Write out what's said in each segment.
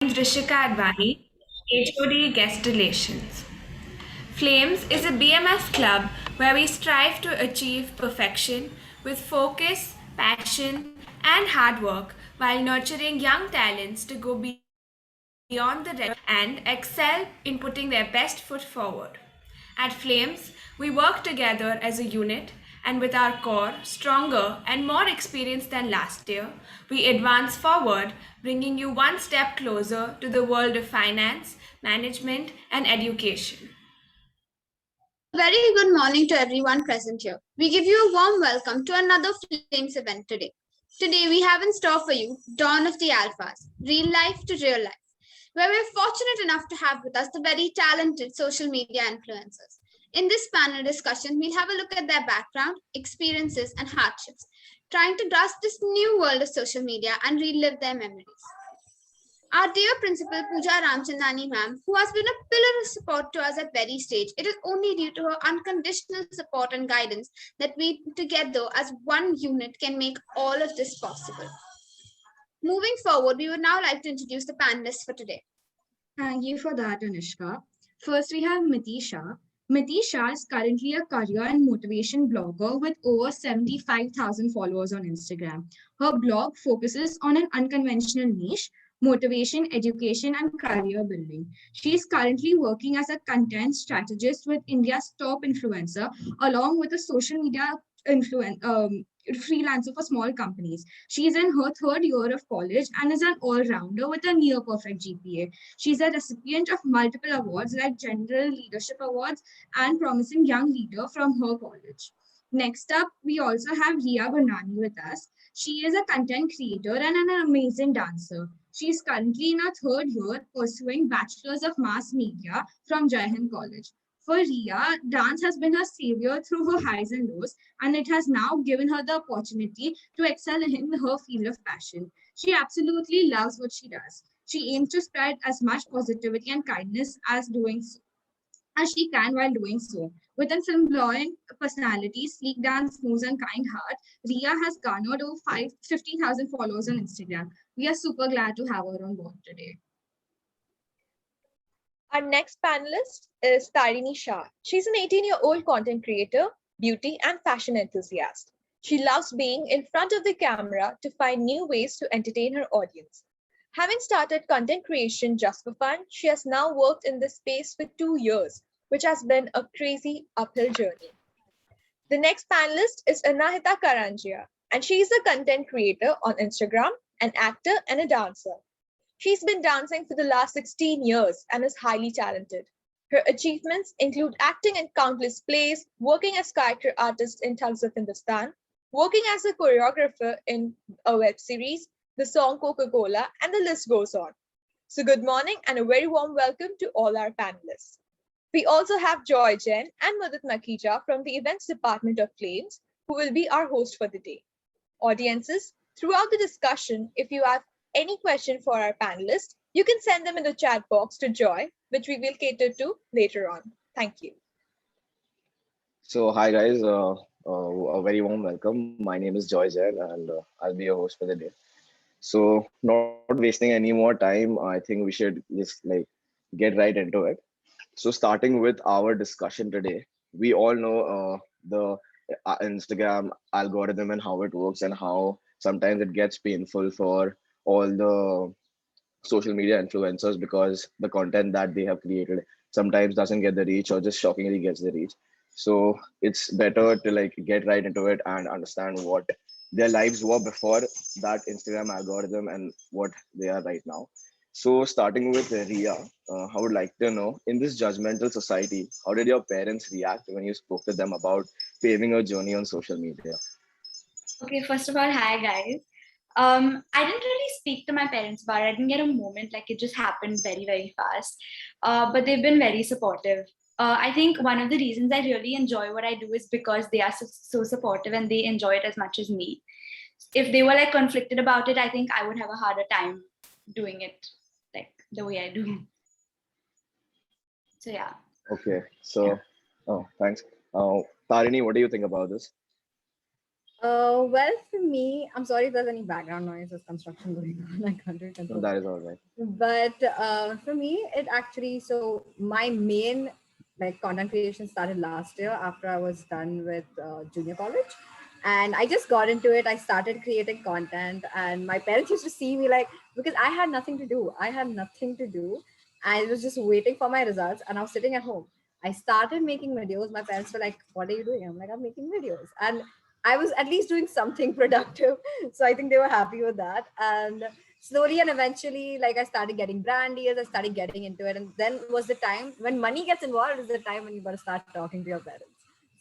Rishika Advani, HOD Guest Relations. Flames is a BMS club where we strive to achieve perfection with focus, passion, and hard work while nurturing young talents to go beyond the red and excel in putting their best foot forward. At Flames, we work together as a unit, and with our core stronger and more experienced than last year, we advance forward, bringing you one step closer to the world of finance, management, and education. A very good morning to everyone present here. We give you a warm welcome to another Flames event today. Today we have in store for you Dawn of the Alphas, Real Life to Real Life, where we're fortunate enough to have with us the very talented social media influencers. In this panel discussion, we'll have a look at their background, experiences, and hardships, trying to grasp this new world of social media and relive their memories. Our dear principal Pooja Ramchandani ma'am, who has been a pillar of support to us at very stage, it is only due to her unconditional support and guidance that we together as one unit can make all of this possible. Moving forward, we would now like to introduce the panelists for today. Thank you for that, Anushka. First, we have Miti Shah. Miti Shah is currently a career and motivation blogger with over 75,000 followers on Instagram. Her blog focuses on an unconventional niche: motivation, education, and career building. She is currently working as a content strategist with India's top influencer, along with a social media freelancer for small companies. She is in her third year of college and is an all-rounder with a near perfect GPA. She's a recipient of multiple awards like General Leadership Awards and Promising Young Leader from her college. Next up, we also have Rhea Gurnani with us. She is a content creator and an amazing dancer. She is currently in her third year pursuing Bachelor's of Mass Media from Jai Hind College. For Rhea, dance has been her savior through her highs and lows, and it has now given her the opportunity to excel in her field of passion. She absolutely loves what she does. She aims to spread as much positivity and kindness as she can while doing so. With an flamboyant personality, sleek dance moves, and kind heart, Rhea has garnered over 50,000 followers on Instagram. We are super glad to have her on board today. Our next panelist is Tarini Shah. She's an 18-year-old content creator, beauty and fashion enthusiast. She loves being in front of the camera to find new ways to entertain her audience. Having started content creation just for fun, she has now worked in this space for 2 years, which has been a crazy uphill journey. The next panelist is Anahita Karanjia, and she is a content creator on Instagram, an actor and a dancer. She's been dancing for the last 16 years and is highly talented. Her achievements include acting in countless plays, working as character artist in Tugs of Hindustan, working as a choreographer in a web series, the song Coca-Cola, and the list goes on. So good morning and a very warm welcome to all our panelists. We also have Joy Jain and Madhut Makhija from the events department of Flames, who will be our host for the day. Audiences, throughout the discussion, if you have any question for our panelists, you can send them in the chat box to Joy, which we will cater to later on. Thank you. So, hi guys, a very warm welcome. My name is Joy Jain and I'll be your host for the day. So, not wasting any more time, I think we should just get right into it. So, starting with our discussion today, we all know the Instagram algorithm and how it works and how sometimes it gets painful for all the social media influencers because the content that they have created sometimes doesn't get the reach or just shockingly gets the reach. So it's better to get right into it and understand what their lives were before that Instagram algorithm and what they are right now. So starting with Ria, I would like to know, in this judgmental society, how did your parents react when you spoke to them about paving a journey on social media? Okay, first of all, hi guys. I didn't really speak to my parents about it. I didn't get a moment, like it just happened very, very fast. But they've been very supportive. I think one of the reasons I really enjoy what I do is because they are so supportive and they enjoy it as much as me. If they were like conflicted about it, I think I would have a harder time doing it like the way I do. So yeah. Okay, so thanks. Tarini, what do you think about this? Well, for me, I'm sorry if there's any background noise. There's construction going on. I can't really No, control that that. is all right. But for me, it actually, so my main like content creation started last year after I was done with junior college. And I just got into it. I started creating content, and my parents used to see me like, because I had nothing to do. I had nothing to do. I was just waiting for my results, and I was sitting at home. I started making videos. My parents were like, "What are you doing?" I'm like, "I'm making videos." And I was at least doing something productive. So I think they were happy with that. And slowly and eventually, like I started getting brand deals, I started getting into it. And then was the time when money gets involved, is the time when you got to start talking to your parents.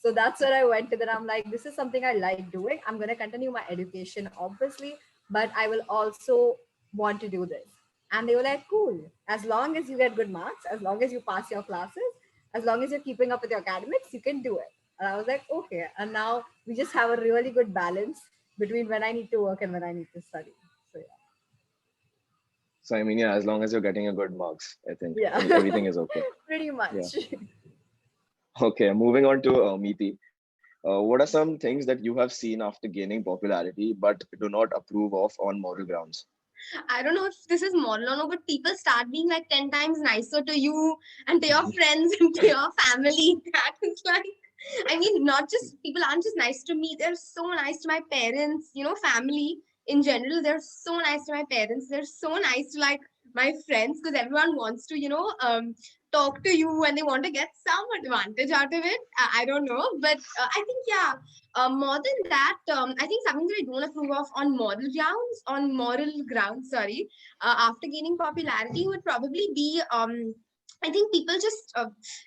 So that's where I went to that. I'm like, this is something I like doing. I'm going to continue my education, obviously, but I will also want to do this. And they were like, cool. As long as you get good marks, as long as you pass your classes, as long as you're keeping up with your academics, you can do it. And I was like, okay. And now we just have a really good balance between when I need to work and when I need to study. So So I mean, yeah, as long as you're getting a good marks, I think yeah, everything is okay. pretty Yeah. much. Okay, moving on to Miti. What are some things that you have seen after gaining popularity but do not approve of on moral grounds? I don't know if this is moral or no, but people start being like 10 times nicer to you and to your friends and to your family. That is like, I mean, not just people aren't just nice to me, they're so nice to my parents, family in general. They're so nice to my parents. They're so nice to like my friends because everyone wants to, talk to you and they want to get some advantage out of it. I don't know, but I think, yeah, more than that, I think something that I don't approve of on moral grounds, sorry, after gaining popularity would probably be, I think people just,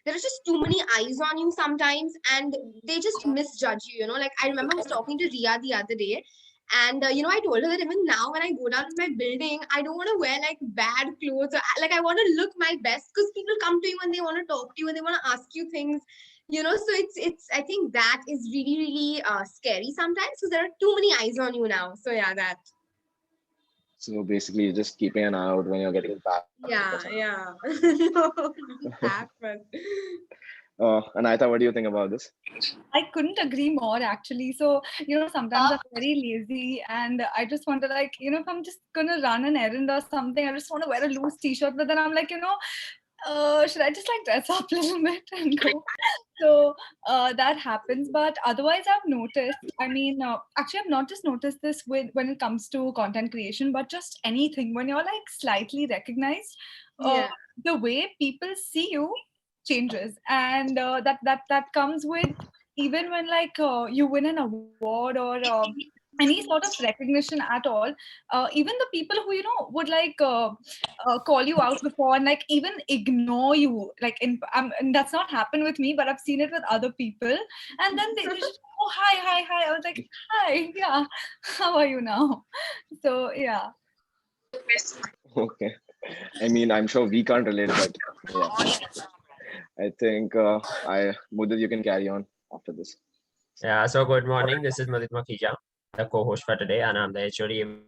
there are just too many eyes on you sometimes and they just misjudge you, Like I remember I was talking to Riya the other day and, I told her that even now when I go down in my building, I don't want to wear like bad clothes or like I want to look my best because people come to you and they want to talk to you and they want to ask you things, so it's I think that is really really scary sometimes because there are too many eyes on you now. So yeah, that. So basically, you're just keeping an eye out when you're getting back or Yeah, something. yeah. No, not that, but Anahita, what do you think about this? I couldn't agree more actually. So, sometimes I'm very lazy and I just want to like, if I'm just gonna run an errand or something, I just want to wear a loose t-shirt, but then I'm like, should I just like dress up a little bit and go? So that happens. But otherwise, I've noticed. I mean, actually, I've not just noticed this with when it comes to content creation, but just anything. When you're like slightly recognized, uh, yeah. the way people see you changes, and that comes with even when like you win an award or any sort of recognition at all. Even the people who would like call you out before and like even ignore you like and that's not happened with me, but I've seen it with other people, and then they just, oh, hi, I was like, hi, yeah, how are you now? So yeah. Okay. I mean, I'm sure we can't relate, but yeah, I think Mudit, you can carry on after this. Yeah, so good morning. This is Miti Shah, the co-host for today, and I'm the HOD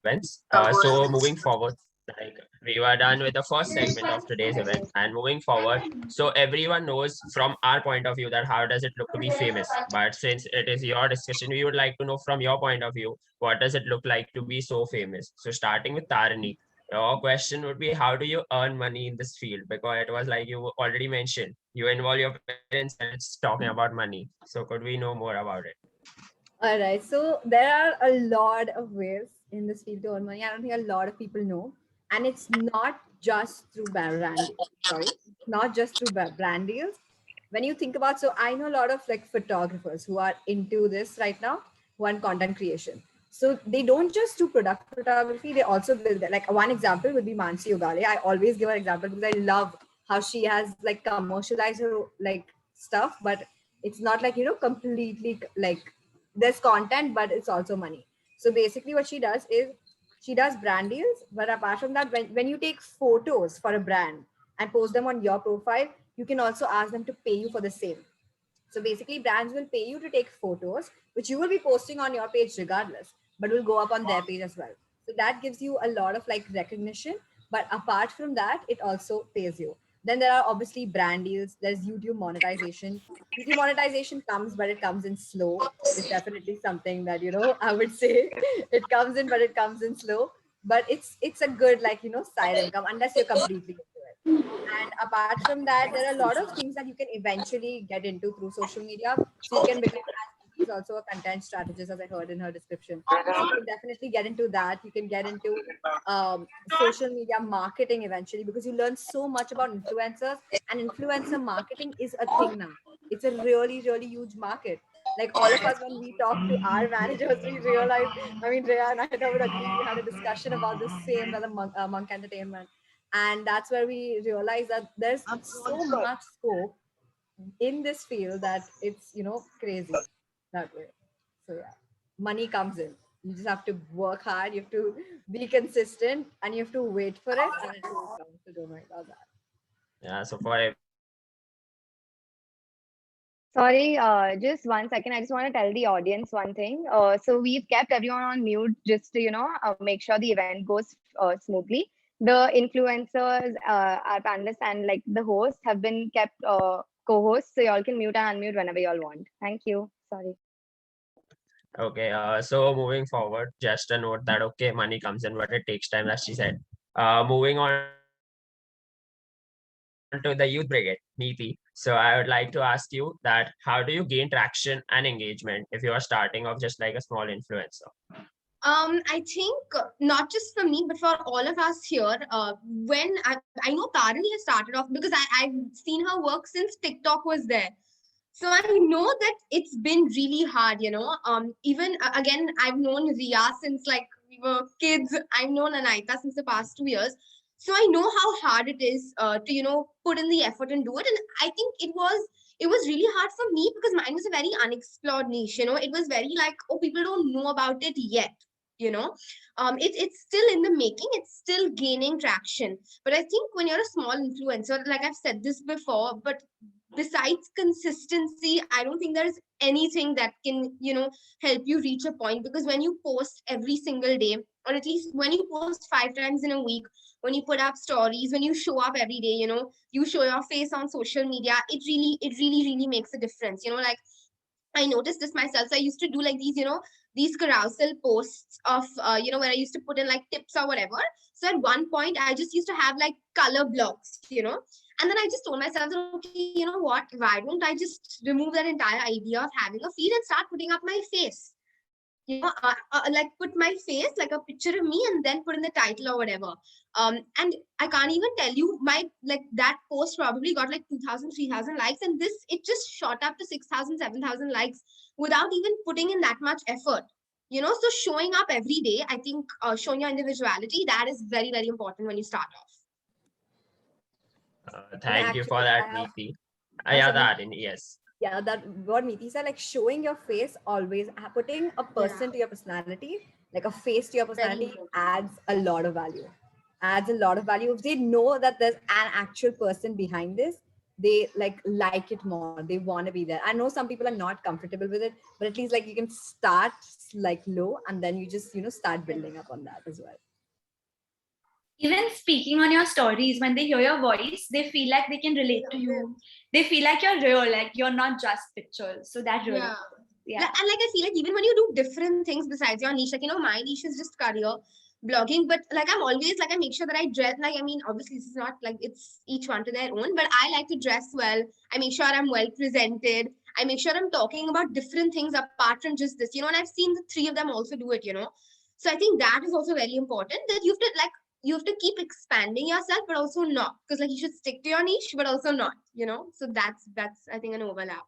events. So moving forward, like we were done with the first segment of today's event, and moving forward, so everyone knows from our point of view that how does it look to be famous. But since it is your discussion, we would like to know from your point of view, what does it look like to be so famous? So starting with Tarini, your question would be, how do you earn money in this field? Because it was like you already mentioned, you involve your parents and it's talking about money. So could we know more about it? All right. So there are a lot of ways in this field to earn money. I don't think a lot of people know. And it's not just through sorry, not just through brand deals. When you think about, so I know a lot of like photographers who are into this right now, who are in content creation. So they don't just do product photography, they also build that. Like one example would be Mansi Ogale. I always give her example because I love how she has like commercialized her like stuff, but it's not like, completely like there's content, but it's also money. So basically what she does is she does brand deals, but apart from that, when you take photos for a brand and post them on your profile, you can also ask them to pay you for the same. So basically brands will pay you to take photos, which you will be posting on your page regardless, but will go up on their page as well. So that gives you a lot of like recognition. But apart from that, it also pays you. Then there are obviously brand deals. There's YouTube monetization. YouTube monetization comes, but it comes in slow. It's definitely something that, I would say it comes in, but it comes in slow. But it's a good, like, side income unless you're completely into it. And apart from that, there are a lot of things that you can eventually get into through social media. So you can become, as Niti is also a content strategist, as I heard in her description. So you can definitely get into that. You can get into social media marketing eventually, because you learn so much about influencers, and influencer marketing is a thing now. It's a really, really huge market. Like all of us, when we talk to our managers, we realize, I mean, Rhea and Anahita would agree, we had a discussion about the same with the Monk Entertainment. And that's where we realize that there's so much scope in this field that it's, crazy that way. So yeah, money comes in. You just have to work hard, you have to be consistent, and you have to wait for it, and it will come. So don't worry about that. Yeah, so for Sorry, just 1 second. I just want to tell the audience one thing. So we've kept everyone on mute just to, make sure the event goes smoothly. The influencers, our panelists, and like the hosts have been kept co-hosts, so y'all can mute and unmute whenever y'all want. Thank you. Sorry. Okay, so moving forward, just a note that okay, money comes in, but it takes time, as she said. Moving on to the youth brigade, Miti. So I would like to ask you that how do you gain traction and engagement if you are starting off just like a small influencer? I think not just for me, but for all of us here. When I know Tarini has started off because I've seen her work since TikTok was there. So I know that it's been really hard, even again, I've known Riya since like we were kids. I've known Anahita since the past 2 years. So I know how hard it is to, put in the effort and do it. And I think it was really hard for me because mine was a very unexplored niche, it was very like, oh, people don't know about it yet. It's still in the making, it's still gaining traction. But I think when you're a small influencer, like I've said this before, but besides consistency, I don't think there's anything that can help you reach a point, because when you post every single day, or at least when you post 5 times in a week, when you put up stories, when you show up every day, you show your face on social media, it really makes a difference. Like I noticed this myself. So I used to do like these carousel posts of, where I used to put in like tips or whatever. So at one point, I just used to have like color blocks, and then I just told myself that, okay, you know what? Why don't I just remove that entire idea of having a feed and start putting up my face? Like put my face, like a picture of me, and then put in the title or whatever. And I can't even tell you, my like that post probably got like 2,000, 3,000 likes, and this it just shot up to 6,000, 7,000 likes without even putting in that much effort. So showing up every day, I think showing your individuality, that is very, very important when you start off. Thank you for Actually, that, I have Meeti. Yeah, something. that in yes. Yeah, that what Niti said, like showing your face always, putting a person to your personality, like a face to your personality, adds a lot of value. Adds a lot of value. If they know that there's an actual person behind this, they like it more. They want to be there. I know some people are not comfortable with it, but at least like you can start like low, and then you just start building up on that as well. Even speaking on your stories, when they hear your voice, they feel like they can relate to you. They feel like you're real, like you're not just pictures. So that really, And like I feel like even when you do different things besides your niche, like my niche is just career blogging, but like I'm always like, I make sure that I dress, like, I mean, obviously this is not like, it's each one to their own, but I like to dress well. I make sure I'm well presented. I make sure I'm talking about different things apart from just this, and I've seen the three of them also do it. So I think that is also very important, that you have to keep expanding yourself, but also not, because like you should stick to your niche, but also not, so that's I think an overlap.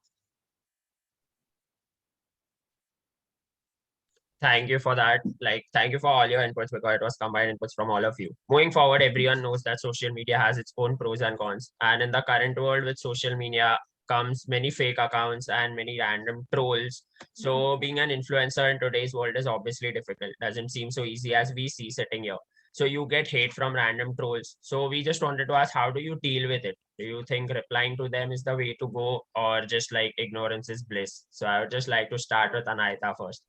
Thank you for that. Like, thank you for all your inputs because it was combined inputs from all of you. Moving forward, everyone knows that social media has its own pros and cons. And in the current world with social media comes many fake accounts and many random trolls. So being an influencer in today's world is obviously difficult. Doesn't seem so easy as we see sitting here. So you get hate from random trolls. So we just wanted to ask, how do you deal with it? Do you think replying to them is the way to go, or just like ignorance is bliss? So I would just like to start with Anahita first.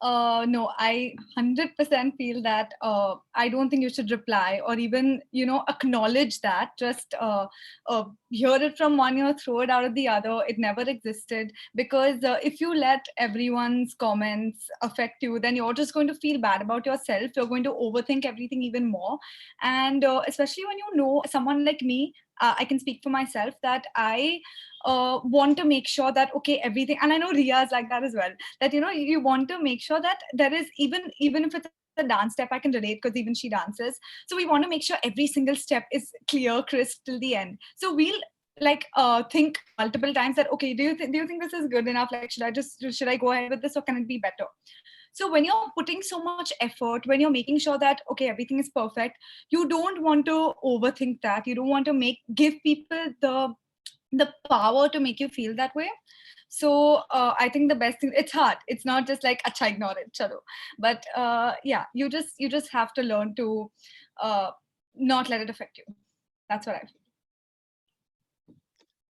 No, I 100% feel that I don't think you should reply or even, acknowledge that. Just hear it from one ear, throw it out of the other. It never existed. Because if you let everyone's comments affect you, then you're just going to feel bad about yourself. You're going to overthink everything even more. And especially when you know someone like me, I can speak for myself that I want to make sure that, okay, everything, and I know Riya is like that as well, that you want to make sure that there is, even if it's a dance step, I can relate because even she dances, so we want to make sure every single step is clear, crisp till the end. So we'll like think multiple times that, okay, do you think this is good enough, like should I go ahead with this or can it be better? So when you're putting so much effort, when you're making sure that, okay, everything is perfect, you don't want to overthink that. You don't want to give people the power to make you feel that way. So I think the best thing, it's hard, it's not just like acha, ignore it, chalo. But yeah, you just have to learn to not let it affect you. That's what I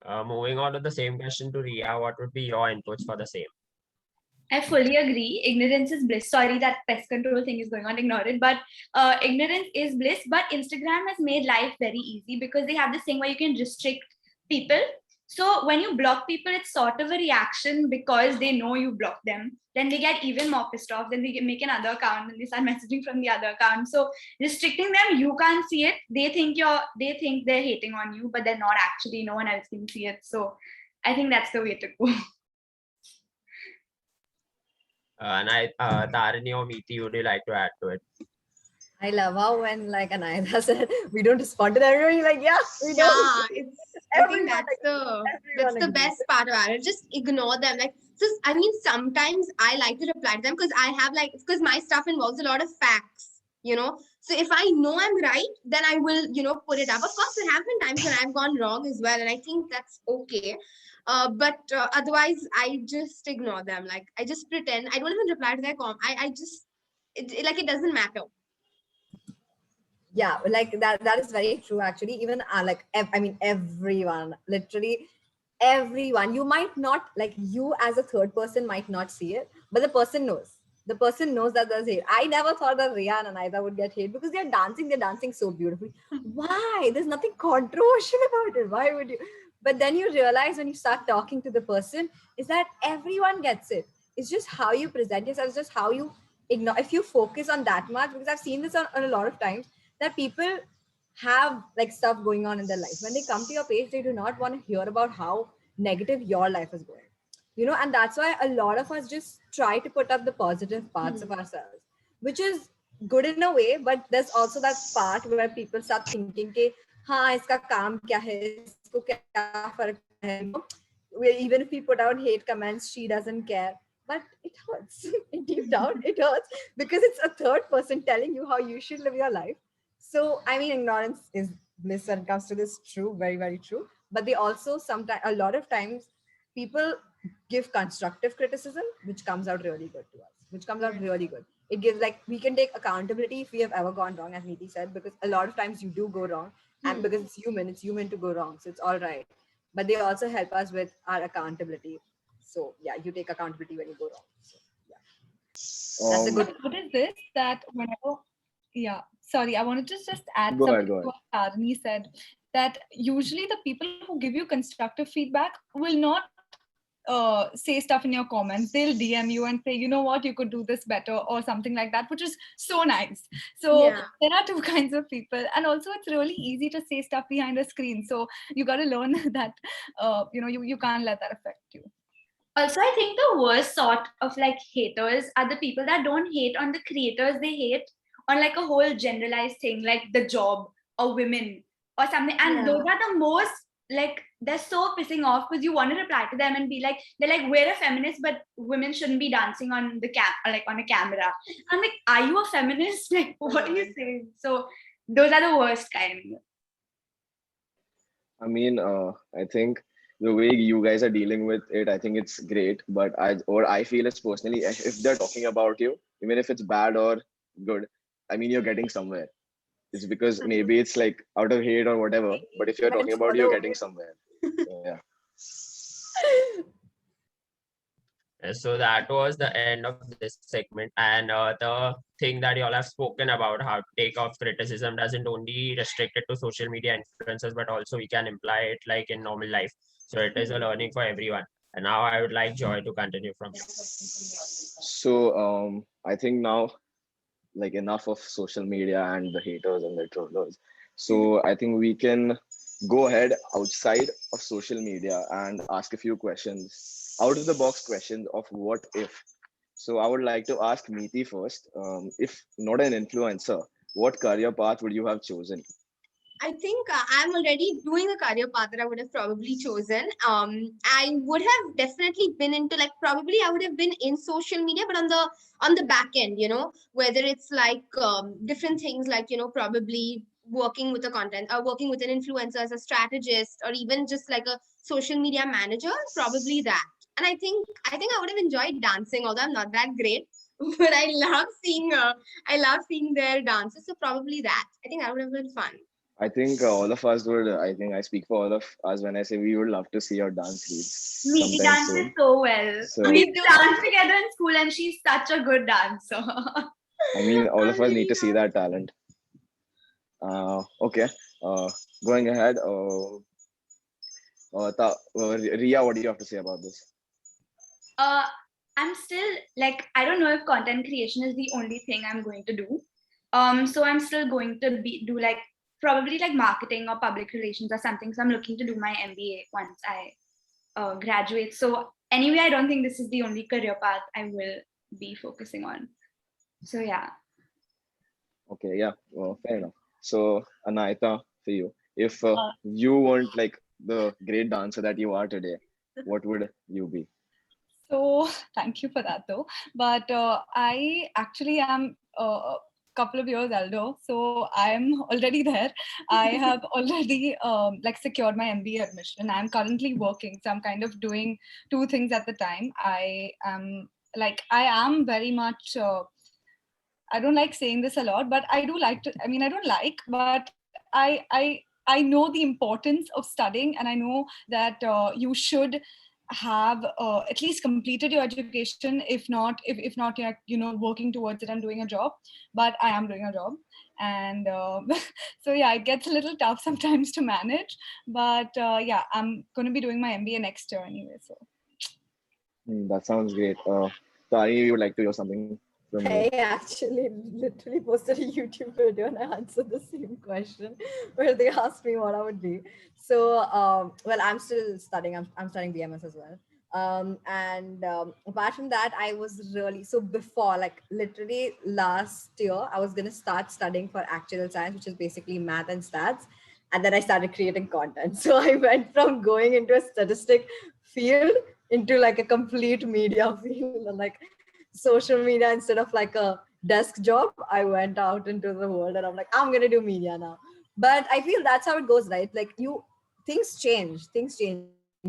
feel. Moving on to the same question to Riya, what would be your inputs for the same? I fully agree. Ignorance is bliss. Sorry, that pest control thing is going on. Ignore it. But ignorance is bliss. But Instagram has made life very easy because they have this thing where you can restrict people. So when you block people, it's sort of a reaction because they know you block them. Then they get even more pissed off. Then they make another account and they start messaging from the other account. So restricting them, you can't see it. They think they're hating on you, but they're not actually. No one else can see it. So I think that's the way to go. Tarini or Miti, would you like to add to it? I love how when like Anahita said we don't respond to everyone, you're like, yeah, we don't. Yeah, I think that's Everyone the agrees. best part about it. Just ignore them. Like, so I mean, sometimes I like to reply to them because I have like, because my stuff involves a lot of facts, you know. So if I know I'm right, then I will, put it up. Of course, there have been times when I've gone wrong as well, and I think that's okay. But otherwise, I just ignore them. Like, I just pretend. I don't even reply to their I just, like, it doesn't matter. Yeah, like that is very true actually. Even like I mean everyone, literally everyone, you might not, like, you as a third person might not see it, but the person knows that there's hate. I never thought that Riya and Anahita would get hate because they're dancing so beautifully. Why? There's nothing controversial about it. Why would you? But then you realize when you start talking to the person is that everyone gets it. It's just how you present yourself. It's just how you ignore. If you focus on that much, because I've seen this on a lot of times, that people have like stuff going on in their life. When they come to your page, they do not want to hear about how negative your life is going. And that's why a lot of us just try to put up the positive parts of ourselves, which is good in a way, but there's also that part where people start thinking ke, हाँ इसका काम क्या है, इसको क्या फर्क है, where even if we put out hate comments, she doesn't care. But it hurts. Deep down, it hurts because it's a third person telling you how you should live your life. So, I mean, ignorance is bliss when it comes to this. True, very, very true. But they also sometimes, a lot of times, people give constructive criticism, which comes out really good to us, which comes out really good. It gives, like, we can take accountability if we have ever gone wrong, as Niti said, because a lot of times you do go wrong. And because it's human to go wrong. So it's all right. But they also help us with our accountability. So yeah, you take accountability when you go wrong. So yeah, that's a good. What is this that whenever, yeah, sorry, I wanted to just add Go something ahead, go to ahead. what Tarini said, that usually the people who give you constructive feedback will not say stuff in your comments. They'll DM you and say, you know what, you could do this better or something like that, which is so nice. So Yeah. there are two kinds of people, and also it's really easy to say stuff behind a screen. So you got to learn that you can't let that affect you. Also, I think the worst sort of like haters are the people that don't hate on the creators, they hate on like a whole generalized thing, like the job or women or something. And those are the most, like, they're so pissing off because you want to reply to them and be like, they're like, we're a feminist, but women shouldn't be dancing on the like on a camera. I'm like, are you a feminist? Like, what are you saying? So those are the worst kind. I mean, I think the way you guys are dealing with it, I think it's great. But I feel is personally, if they're talking about you, even if it's bad or good, I mean, you're getting somewhere. It's because maybe it's like out of hate or whatever. But if you're talking about, you're getting somewhere. So, yeah. So that was the end of this segment. And the thing that you all have spoken about, how to take off criticism, doesn't only restrict it to social media influencers, but also we can imply it like in normal life. So it is a learning for everyone. And now I would like Joy to continue from here. So I think now like enough of social media and the haters and the trollers. So I think we can go ahead outside of social media and ask a few questions, out of the box questions of what if. So I would like to ask Miti first. If not an influencer, what career path would you have chosen? I think I'm already doing a career path that I would have probably chosen. I would have definitely been into like probably I would have been in social media, but on the back end, whether it's like different things like probably working with a content or working with an influencer as a strategist or even just like a social media manager, probably that. And I think I would have enjoyed dancing, although I'm not that great. But I love seeing their dances, so probably that. I think that would have been fun. I think all of us would, I think I speak for all of us when I say we would love to see your dance reels Meeti sometime dances soon. so well. So, We danced together in school and she's such a good dancer. I mean, all of us need to see Really that talent. Okay, going ahead. Riya, what do you have to say about this? uh, I'm still like, I don't know if content creation is the only thing I'm going to do. So I'm still going to do like probably like marketing or public relations or something. So I'm looking to do my MBA once I graduate. So anyway, I don't think this is the only career path I will be focusing on. So yeah. Okay, yeah, well, fair enough. So, Anahita, for you, if Uh, you weren't like the great dancer that you are today, what would you be? So thank you for that though. But I actually am a couple of years elder, so I'm already there. I have already like secured my MBA admission. I'm currently working, so I'm kind of doing two things at the time. I am very much. I don't like saying this a lot, but I do like to. I mean, I don't like, but I know the importance of studying, and I know that you should have at least completed your education, if not you're working towards it and doing a job. But I am doing a job, and so yeah, it gets a little tough sometimes to manage, but yeah, I'm going to be doing my MBA next year anyway, so That sounds great. Tari, you would like to hear something from you? I actually literally posted a YouTube video and I answered the same question where they asked me what I would be. So, well, I'm still studying. I'm studying BMS as well. And apart from that, I was really, so before, like literally last year, I was going to start studying for actual science, which is basically math and stats. And then I started creating content. So I went from going into a statistic field into like a complete media field, and like social media instead of like a desk job. I went out into the world and I'm like, I'm gonna do media now. But I feel that's how it goes, right? Like things change.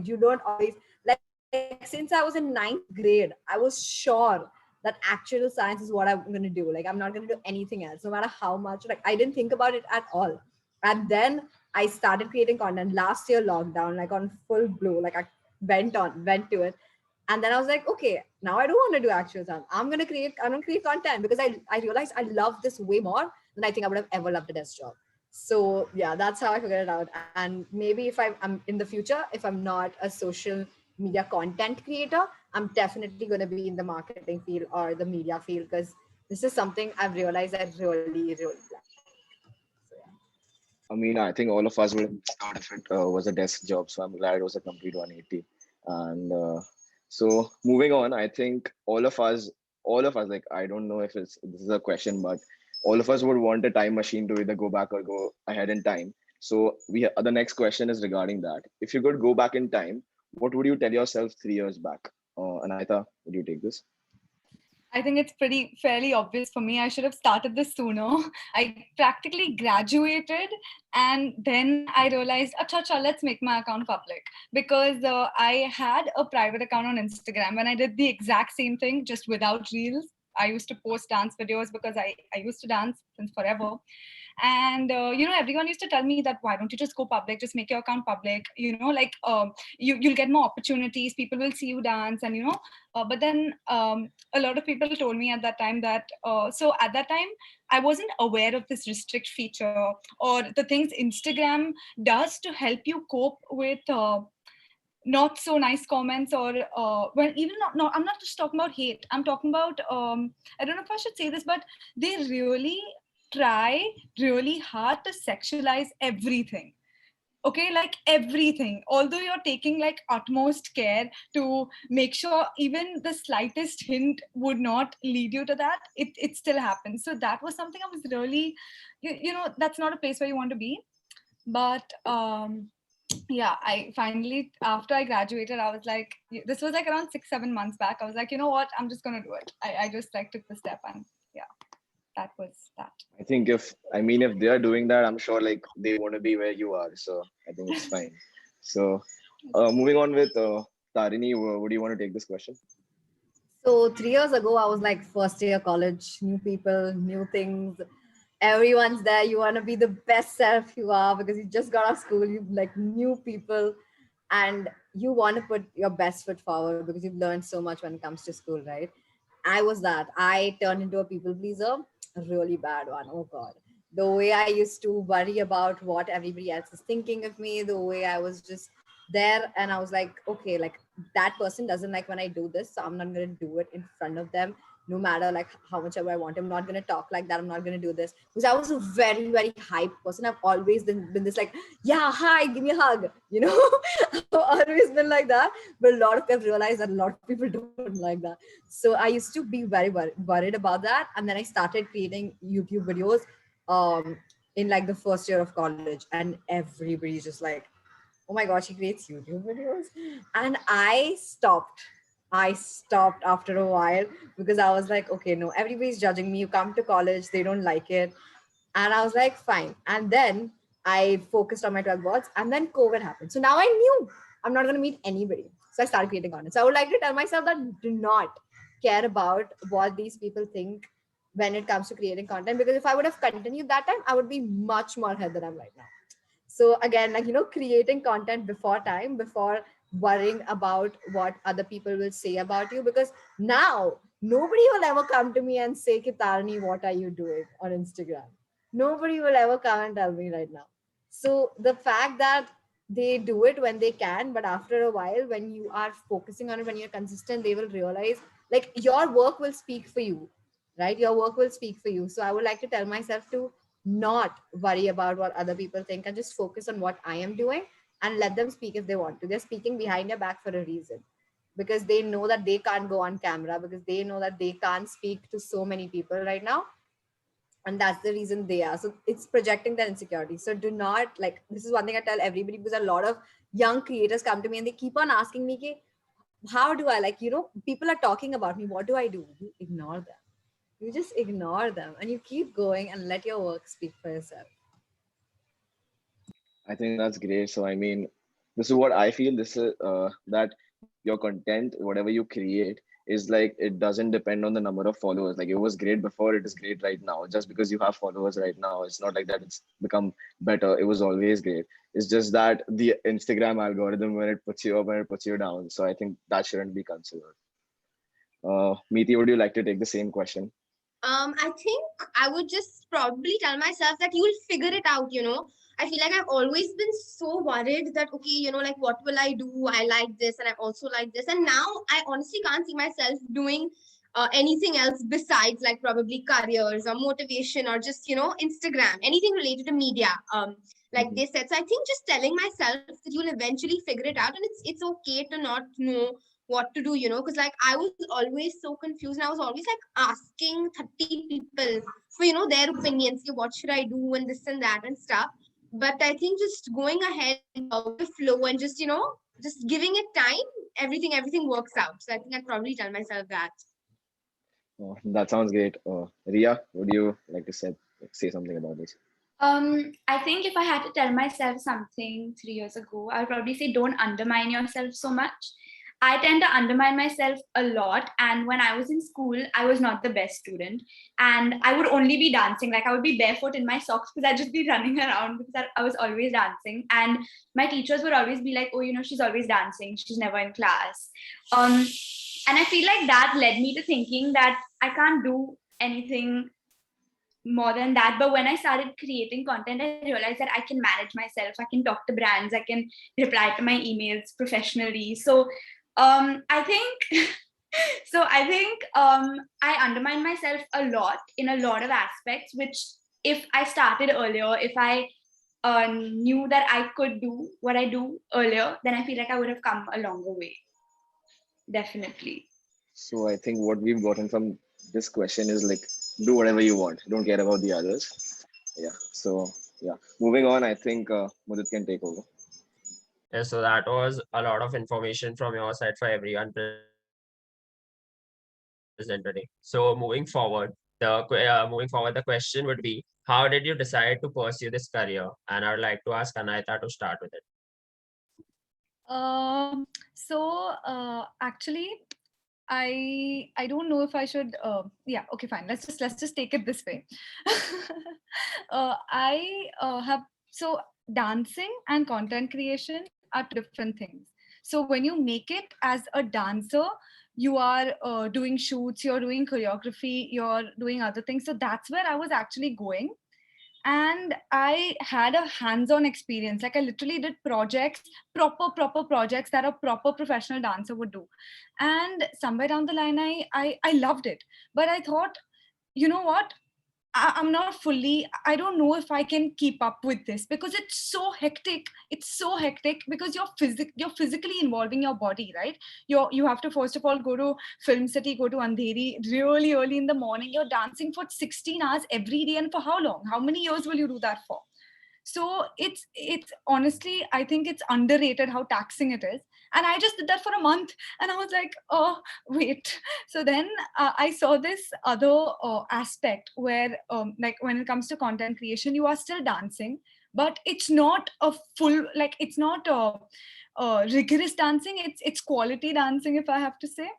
You don't always, like since I was in ninth grade, I was sure that actual science is what I'm gonna do. Like I'm not gonna do anything else, no matter how much. Like I didn't think about it at all. And then I started creating content last year lockdown, like on full blow. Like I went to it, and then I was like, okay, now I don't want to do actual sound. I'm gonna create content because I realized I love this way more than I think I would have ever loved a desk job. So yeah, that's how I figured it out. And maybe if I'm in the future, if I'm not a social media content creator, I'm definitely going to be in the marketing field or the media field, because this is something I've realized I really like. So yeah. I mean, I think all of us would have thought if it was a desk job. So I'm glad it was a complete 180. And so moving on, I think all of us, like, I don't know if this is a question, but all of us would want a time machine to either go back or go ahead in time. So the next question is regarding that. If you could go back in time, what would you tell yourself 3 years back? Anahita, would you take this? I think it's pretty fairly obvious for me. I should have started this sooner. I practically graduated and then I realized, acha, acha, let's make my account public, because I had a private account on Instagram when I did the exact same thing, just without reels. I used to post dance videos because I used to dance since forever. And everyone used to tell me that, why don't you just go public, just make your account public, you'll get more opportunities, people will see you dance. And but then a lot of people told me at that time that so at that time I wasn't aware of this restrict feature, or the things Instagram does to help you cope with not so nice comments, or well, even not, no, I'm not just talking about hate, I'm talking about I don't know if I should say this, but they really try really hard to sexualize everything. Okay, like everything, although you're taking like utmost care to make sure even the slightest hint would not lead you to that, it still happens. So that was something I was really, that's not a place where you want to be. But yeah, I finally, after I graduated, I was like, this was like around 6-7 months back, I was like, you know what, I'm just gonna do it. I just like took the step, and yeah, that was that. I think if they are doing that, I'm sure like they want to be where you are. So I think it's fine. So moving on with Tarini, would you want to take this question? So 3 years ago, I was like first year college, new people, new things. Everyone's there. You want to be the best self you are because you just got out of school. You like new people, and you want to put your best foot forward because you've learned so much when it comes to school, right? I was that. I turned into a people pleaser, a really bad one. Oh God. The way I used to worry about what everybody else is thinking of me, the way I was just there, and I was like, okay, like that person doesn't like when I do this, so I'm not going to do it in front of them, no matter like how much ever I want. I'm not going to talk like that. I'm not going to do this because I was a very, very hype person. I've always been this like, yeah, hi, give me a hug, I've always been like that. But a lot of people realize that a lot of people don't like that. So I used to be very worried about that. And then I started creating YouTube videos in like the first year of college, and everybody's just like, oh my god, she creates YouTube videos. And I stopped after a while because I was like, okay, no, everybody's judging me. You come to college, they don't like it. And I was like, fine. And then I focused on my 12 boards, and then COVID happened. So now I knew I'm not going to meet anybody. So I started creating content. So I would like to tell myself that do not care about what these people think when it comes to creating content, because if I would have continued that time, I would be much more ahead than I'm right now. So again, like, creating content before time, before worrying about what other people will say about you, because now nobody will ever come to me and say, Kitarni, what are you doing on Instagram? Nobody will ever come and tell me right now. So the fact that they do it when they can, but after a while, when you are focusing on it, when you're consistent, they will realize like your work will speak for you, right? Your work will speak for you. So I would like to tell myself to not worry about what other people think and just focus on what I am doing and let them speak if they want to. They're speaking behind your back for a reason, because they know that they can't go on camera, because they know that they can't speak to so many people right now. And that's the reason they are. So it's projecting their insecurity. So do not, like, this is one thing I tell everybody, because a lot of young creators come to me and they keep on asking me, how do I, like, people are talking about me. What do I do? You ignore them. You just ignore them and you keep going and let your work speak for yourself. I think that's great. So this is what I feel. This is that your content, whatever you create, is like it doesn't depend on the number of followers. Like it was great before, it is great right now. Just because you have followers right now, it's not like that it's become better. It was always great. It's just that the Instagram algorithm, when it puts you up and it puts you down. So I think that shouldn't be considered. Miti, would you like to take the same question? I think I would just probably tell myself that you will figure it out. I feel like I've always been so worried that, okay, like, what will I do? I like this and I also like this. And now I honestly can't see myself doing anything else besides like probably careers or motivation or just, Instagram, anything related to media. Like they said. So I think just telling myself that you'll eventually figure it out, and it's okay to not know what to do, because like I was always so confused, and I was always like asking 30 people for their opinions. What should I do and this and that and stuff. But I think just going ahead with the flow and just just giving it time, everything works out. So I think I'd probably tell myself that. Oh, that sounds great. Riya, would you like to say something about this? I think if I had to tell myself something 3 years ago, I would probably say don't undermine yourself so much. I tend to undermine myself a lot. And when I was in school, I was not the best student. And I would only be dancing. Like I would be barefoot in my socks because I'd just be running around because I was always dancing. And my teachers would always be like, oh, she's always dancing. She's never in class. And I feel like that led me to thinking that I can't do anything more than that. But when I started creating content, I realized that I can manage myself. I can talk to brands. I can reply to my emails professionally. So I think I undermine myself a lot in a lot of aspects, which if I started earlier, if I knew that I could do what I do earlier, then I feel like I would have come a longer way. Definitely. So I think what we've gotten from this question is like, do whatever you want. Don't care about the others. Yeah. So yeah. Moving on, I think Mudit can take over. Yeah, so that was a lot of information from your side for everyone present today. So moving forward, the question would be, how did you decide to pursue this career? And I would like to ask Anahita to start with it. Actually, I don't know if I should. Yeah, okay, fine. Let's just take it this way. I have so dancing and content creation are two different things. So when you make it as a dancer, you are doing shoots, you're doing choreography, you're doing other things. So that's where I was actually going. And I had a hands-on experience. Like I literally did projects, proper projects that a proper professional dancer would do. And somewhere down the line, I loved it. But I thought, you know what? I'm not fully, I don't know if I can keep up with this because it's so hectic. It's so hectic because you're physically involving your body, right? You have to first of all go to Film City, go to Andheri really early in the morning. You're dancing for 16 hours every day. And for how long? How many years will you do that for? So it's honestly, I think it's underrated how taxing it is. And I just did that for a month and I was like, oh wait. So then I saw this other aspect where like when it comes to content creation, you are still dancing, but it's not a full, like it's not a rigorous dancing, it's quality dancing, if I have to say.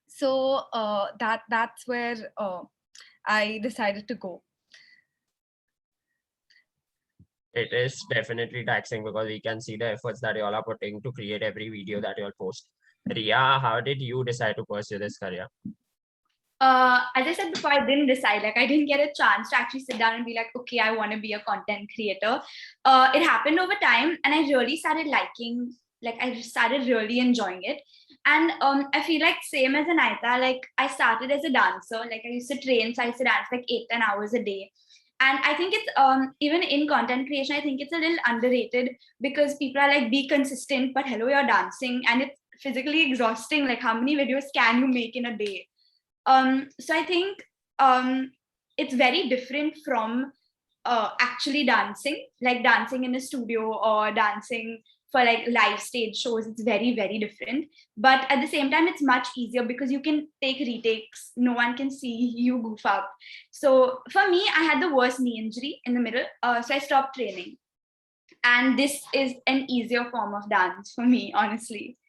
So that's where I decided to go. It is definitely taxing because we can see the efforts that you all are putting to create every video that you all post. Riya, how did you decide to pursue this career? As I said before, I didn't decide. Like I didn't get a chance to actually sit down and be like, okay, I want to be a content creator. It happened over time, and I really started liking. Like I started really enjoying it, and I feel like same as Anahita. Like I started as a dancer. Like I used to train, so I used to dance like 8-10 hours a day. And I think it's even in content creation, I think it's a little underrated because people are like, be consistent, but hello, you're dancing, and it's physically exhausting. Like how many videos can you make in a day? So I think it's very different from actually dancing, like dancing in a studio or dancing for like live stage shows. It's very, very different. But at the same time, it's much easier because you can take retakes. No one can see you goof up. So for me, I had the worst knee injury in the middle. So I stopped training. And this is an easier form of dance for me, honestly.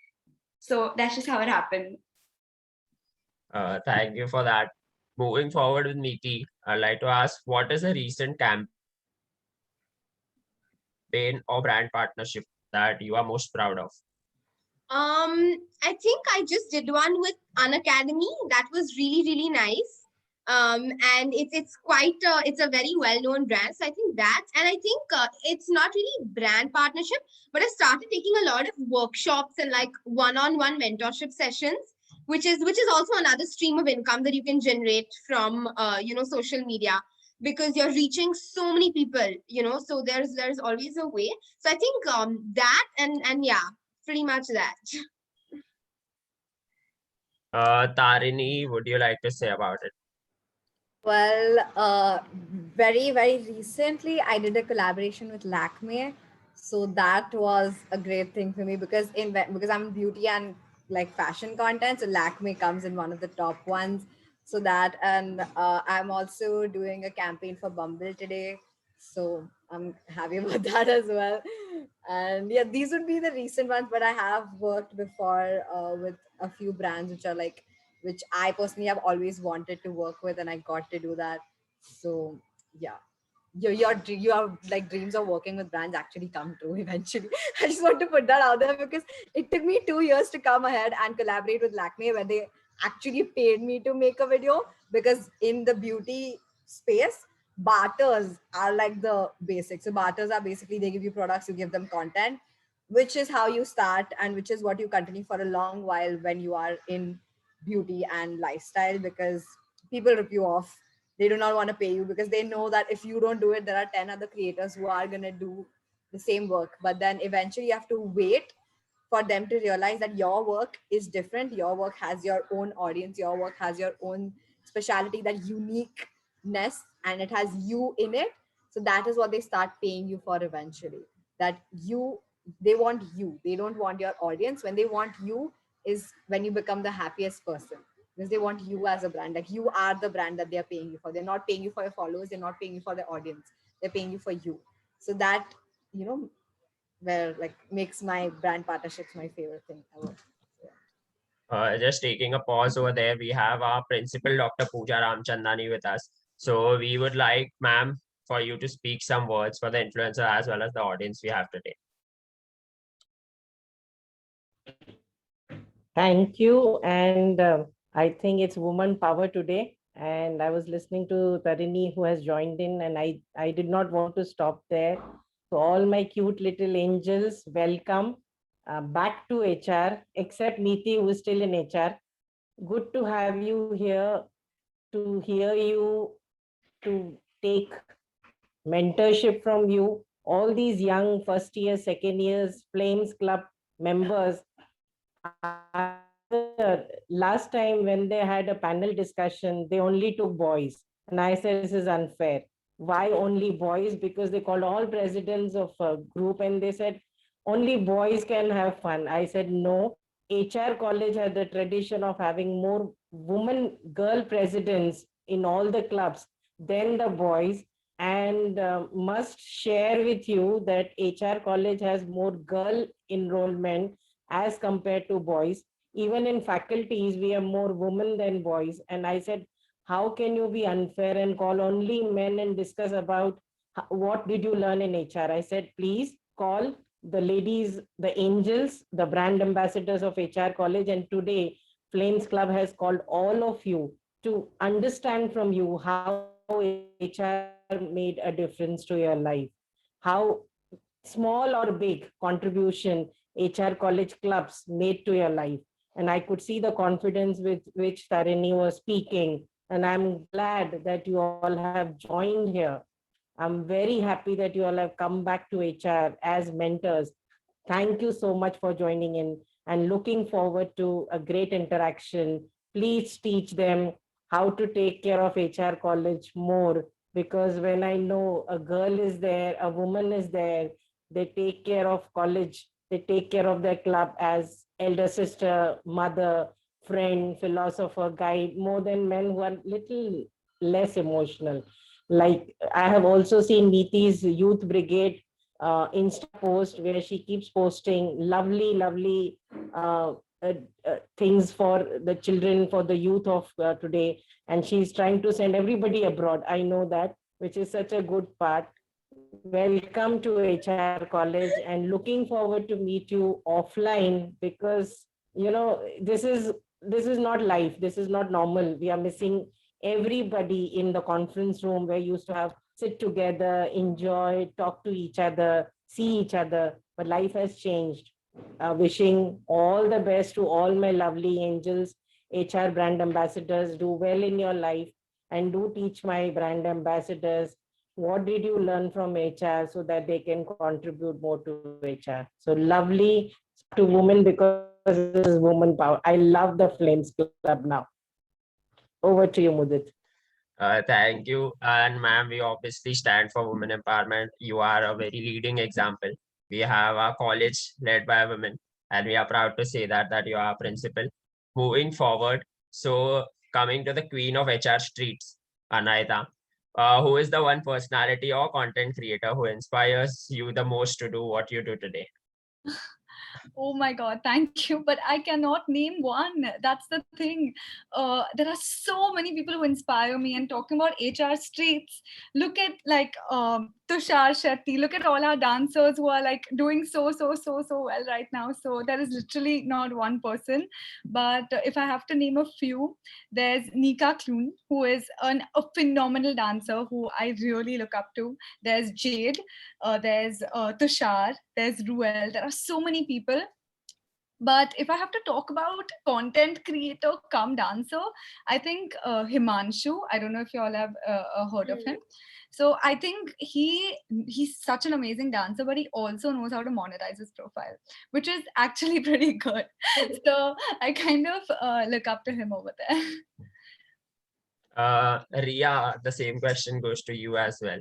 So that's just how it happened. Thank you for that. Moving forward with Miti, I'd like to ask, what is a recent campaign or brand partnership that you are most proud of? I think I just did one with Unacademy. That was really nice. And it's quite it's a very well-known brand. So I think that, and I think it's not really brand partnership, but I started taking a lot of workshops and like one-on-one mentorship sessions, which is also another stream of income that you can generate from social media, because you're reaching so many people, so there's always a way. So I think that and yeah, pretty much that. Tarini, would you like to say about it? Well, very recently, I did a collaboration with Lakme, so that was a great thing for me because I'm beauty and like fashion content, so Lakme comes in one of the top ones. So that, and I'm also doing a campaign for Bumble today. So I'm happy about that as well. And yeah, these would be the recent ones, but I have worked before with a few brands which are like, which I personally have always wanted to work with, and I got to do that. So yeah, your like dreams of working with brands actually come true eventually. I just want to put that out there because it took me 2 years to come ahead and collaborate with Lakme, where they actually paid me to make a video, because in the beauty space, barters are like the basics. So barters are basically, they give you products, you give them content, which is how you start and which is what you continue for a long while when you are in beauty and lifestyle, because people rip you off. They do not want to pay you because they know that if you don't do it, there are 10 other creators who are going to do the same work. But then eventually you have to wait for them to realize that your work is different. Your work has your own audience. Your work has your own speciality, that uniqueness, and it has you in it. So that is what they start paying you for eventually. That you, they want you. They don't want your audience. When they want you is when you become the happiest person, because they want you as a brand. Like, you are the brand that they're paying you for. They're not paying you for your followers. They're not paying you for their audience. They're paying you for you. So that, you know, where like makes my brand partnerships my favorite thing ever. Just taking a pause over there, we have our principal, Dr. Pooja Ramchandani, with us. So we would like, ma'am, for you to speak some words for the influencer as well as the audience we have today. Thank you. And I think it's woman power today. And I was listening to Tarini, who has joined in, and I did not want to stop there. So all my cute little angels, welcome back to HR, except Miti, who is still in HR. Good to have you here, to hear you, to take mentorship from you. All these young first year, second years, Flames Club members. Last time when they had a panel discussion, they only took boys. And I said, this is unfair. Why only boys? Because they called all presidents of a group and they said, only boys can have fun. I said, no. HR college had the tradition of having more women, girl presidents in all the clubs than the boys. And must share with you that HR college has more girl enrollment as compared to boys. Even in faculties, we have more women than boys. And I said, how can you be unfair and call only men and discuss about what did you learn in HR? I said, please call the ladies, the angels, the brand ambassadors of HR college. And today, Flames Club has called all of you to understand from you how HR made a difference to your life, how small or big contribution HR college clubs made to your life. And I could see the confidence with which Tarini was speaking. And I'm glad that you all have joined here. I'm very happy that you all have come back to HR as mentors. Thank you so much for joining in and looking forward to a great interaction. Please teach them how to take care of HR college more, because when I know a girl is there, a woman is there, they take care of college, they take care of their club as elder sister, mother, friend, philosopher, guide, more than men who are little less emotional. Like, I have also seen Niti's youth brigade Insta post where she keeps posting lovely uh, uh, things for the children, for the youth of today. And she's trying to send everybody abroad. I know that, which is such a good part. Welcome to HR college and looking forward to meet you offline, because this is not life. This is not normal. We are missing everybody in the conference room where you used to have sit together, enjoy, talk to each other, see each other. But life has changed. Wishing all the best to all my lovely angels, HR brand ambassadors. Do well in your life and do teach my brand ambassadors what did you learn from HR so that they can contribute more to HR. So lovely to women, because this is woman power. I love the Flames Club now. Over to you, Mudit. Thank you. And ma'am, we obviously stand for women empowerment. You are a very leading example. We have a college led by women, and we are proud to say that you are principal. Moving forward, so coming to the queen of HR streets, Anahita. who is the one personality or content creator who inspires you the most to do what you do today? Oh my God, thank you. But I cannot name one. That's the thing. There are so many people who inspire me. And talking about HR streets, look at like Tushar Shetty. Look at all our dancers who are like doing so well right now. So there is literally not one person. But if I have to name a few, there's Nika Kloon, who is a phenomenal dancer who I really look up to. There's Jade, there's Tushar, there's Ruel. There are so many people. But if I have to talk about content creator come dancer, I think Himanshu. I don't know if you all have heard of him. So I think he's such an amazing dancer, but he also knows how to monetize his profile, which is actually pretty good. So I kind of look up to him over there. Riya, the same question goes to you as well.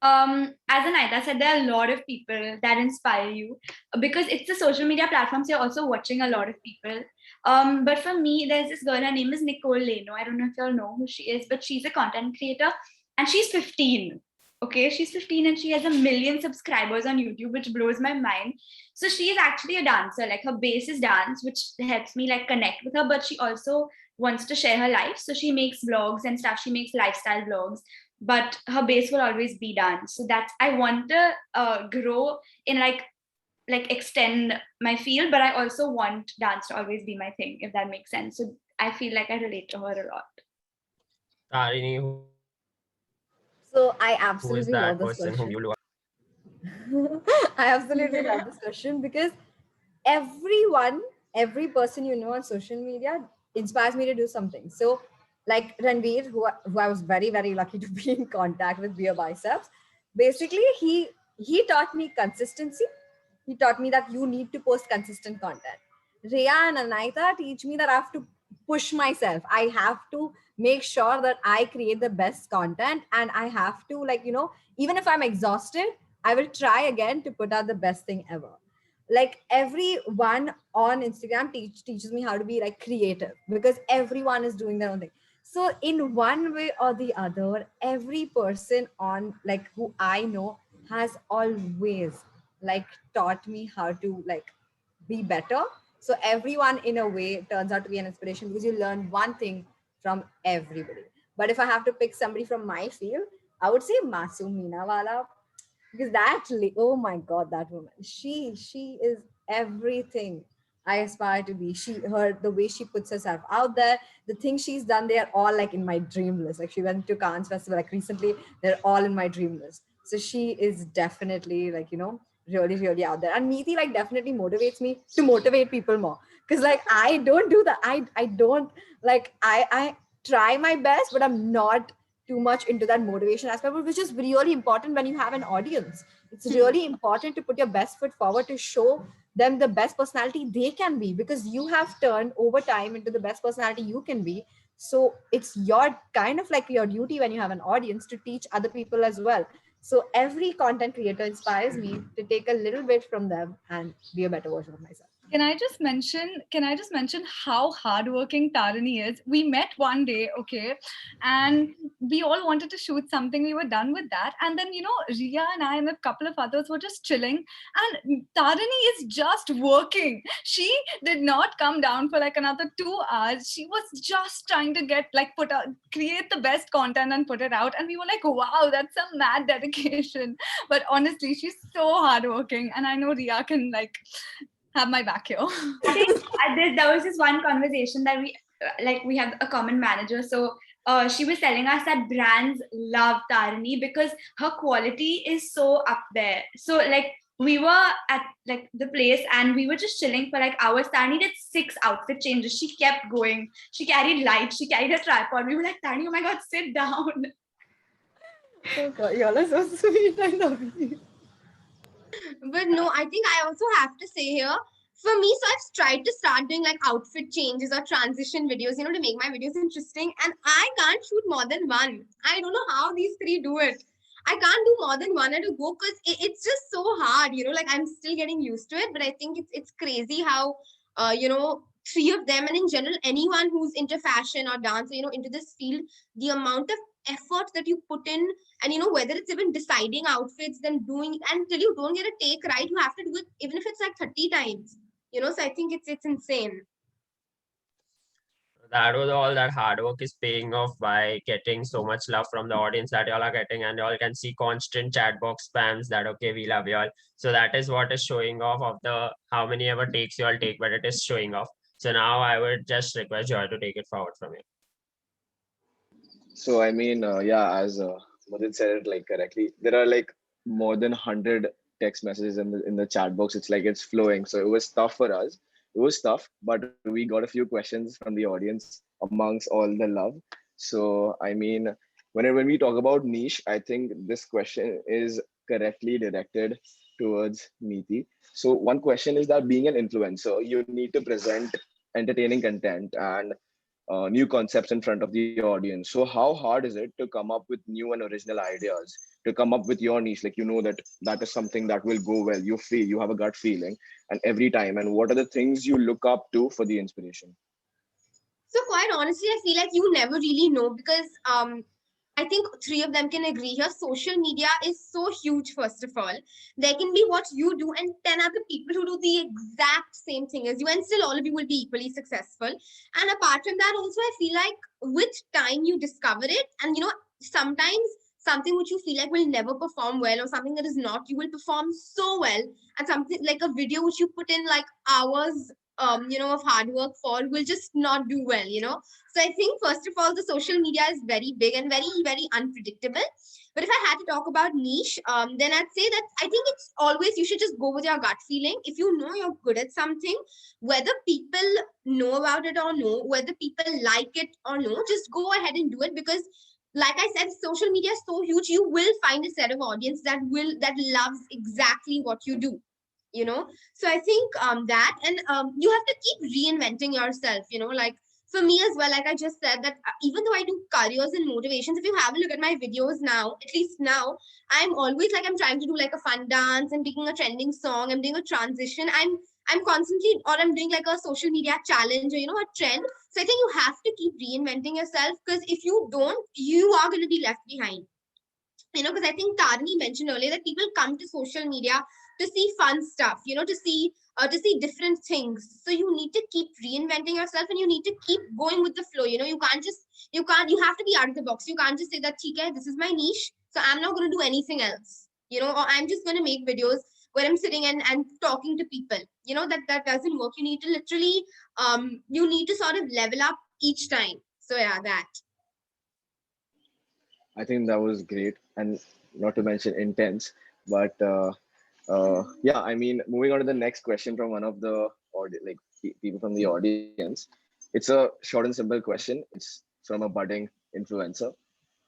As Anahita said, there are a lot of people that inspire you because it's a social media platform, so you're also watching a lot of people. But for me, there's this girl, her name is Nicole Leno. I don't know if y'all know who she is, but she's a content creator and she's 15. Okay, she's 15 and she has 1 million subscribers on YouTube, which blows my mind. So she is actually a dancer. Like her base is dance, which helps me like connect with her, but she also wants to share her life. So she makes vlogs and stuff. She makes lifestyle vlogs, but her base will always be dance. So that's, I want to grow in like extend my field, but I also want dance to always be my thing, if that makes sense. So I feel like I relate to her a lot. Tarini, So I who is absolutely that love this person whom question. you look? I absolutely love this question because every person you know on social media inspires me to do something. So, like Ranveer, who I was very, very lucky to be in contact with via biceps, basically he taught me consistency. He taught me that you need to post consistent content. Rhea and Anahita teach me that I have to push myself. I have to make sure that I create the best content, and I have to, like, even if I'm exhausted, I will try again to put out the best thing ever. Like everyone on Instagram teaches me how to be like creative because everyone is doing their own thing. So in one way or the other, every person on like who I know has always like taught me how to like be better. So everyone in a way turns out to be an inspiration because you learn one thing from everybody. But if I have to pick somebody from my field, I would say Masoom Meenawala, because oh my god, that woman, she is everything I aspire to be. The way she puts herself out there, the things she's done, they are all like in my dream list. Like she went to Cannes Festival like recently, they're all in my dream list. So she is definitely like, really, really out there. And Miti like definitely motivates me to motivate people more. Because like I don't do that. I don't like I try my best, but I'm not too much into that motivation aspect, which is really important when you have an audience. It's really important to put your best foot forward to show them the best personality they can be, because you have turned over time into the best personality you can be. So it's your kind of like your duty when you have an audience to teach other people as well. So every content creator inspires me to take a little bit from them and be a better version of myself. Can I just mention how hardworking Tarini is? We met one day, okay, and we all wanted to shoot something. We were done with that, and then Riya and I and a couple of others were just chilling, and Tarini is just working. She did not come down for like another 2 hours. She was just trying to create the best content and put it out, and we were like, wow, that's some mad dedication. But honestly, she's so hardworking, and I know Riya can like have my back here. I think there was this one conversation that we have a common manager. So she was telling us that brands love Tarini because her quality is so up there. So like we were at like the place and we were just chilling for like hours. Tarini did 6 outfit changes. She kept going. She carried lights. She carried a tripod. We were like, Tarini, oh my God, sit down. Oh God, y'all are so sweet. I love you. But no, I think I also have to say here, for me, so I've tried to start doing like outfit changes or transition videos, to make my videos interesting. And I can't shoot more than one. I don't know how these three do it. I can't do more than one at a go because it's just so hard, like I'm still getting used to it. But I think it's crazy how, three of them, and in general, anyone who's into fashion or dance, into this field, the amount of effort that you put in, and whether it's even deciding outfits, then doing, and till you don't get a take right, you have to do it even if it's like 30 times. So I think it's insane. That was all that hard work is paying off by getting so much love from the audience that y'all are getting, and y'all can see constant chat box spams that okay, we love y'all. So that is what is showing off of the how many ever takes y'all take, but it is showing off. So now I would just request Joy to take it forward from here. So I mean, yeah, as Madhu said it like correctly, there are like more than 100 text messages in the chat box. It's like it's flowing. So it was tough for us. It was tough, but we got a few questions from the audience amongst all the love. So I mean, when we talk about niche, I think this question is correctly directed towards Miti. So one question is that being an influencer, you need to present entertaining content and new concepts in front of the audience. So how hard is it to come up with new and original ideas, to come up with your niche? Like, that that is something that will go well. You feel, you have a gut feeling, and every time. And what are the things you look up to for the inspiration? So quite honestly, I feel like you never really know, because I think three of them can agree here. Social media is so huge, first of all. There can be what you do and 10 other people who do the exact same thing as you, and still all of you will be equally successful. And apart from that, also, I feel like with time you discover it. And sometimes something which you feel like will never perform well, or something that is not, you will perform so well. And something like a video which you put in like hours of hard work for, will just not do well. So I think first of all, the social media is very big and very, very unpredictable. But if I had to talk about niche, then I'd say that I think it's always, you should just go with your gut feeling. If you know you're good at something, whether people know about it or no, whether people like it or no, just go ahead and do it. Because like I said, social media is so huge, you will find a set of audience that loves exactly what you do. So I think that, and you have to keep reinventing yourself. Like for me as well, like I just said, that even though I do careers and motivations, if you have a look at my videos now, at least now, I'm always like, I'm trying to do like a fun dance, I'm picking a trending song, I'm doing a transition, I'm constantly, or I'm doing like a social media challenge, or a trend. So I think you have to keep reinventing yourself, because if you don't, you are going to be left behind. Because I think Tarini mentioned earlier that people come to social media to see fun stuff, to see different things. So you need to keep reinventing yourself, and you need to keep going with the flow. You have to be out of the box. You can't just say that, okay, this is my niche, so I'm not going to do anything else, or I'm just going to make videos where I'm sitting and talking to people. That doesn't work. You need to literally, you need to sort of level up each time. So yeah, that. I think that was great, and not to mention intense. But yeah, I mean, moving on to the next question from one of the people from the audience. It's a short and simple question. It's from a budding influencer.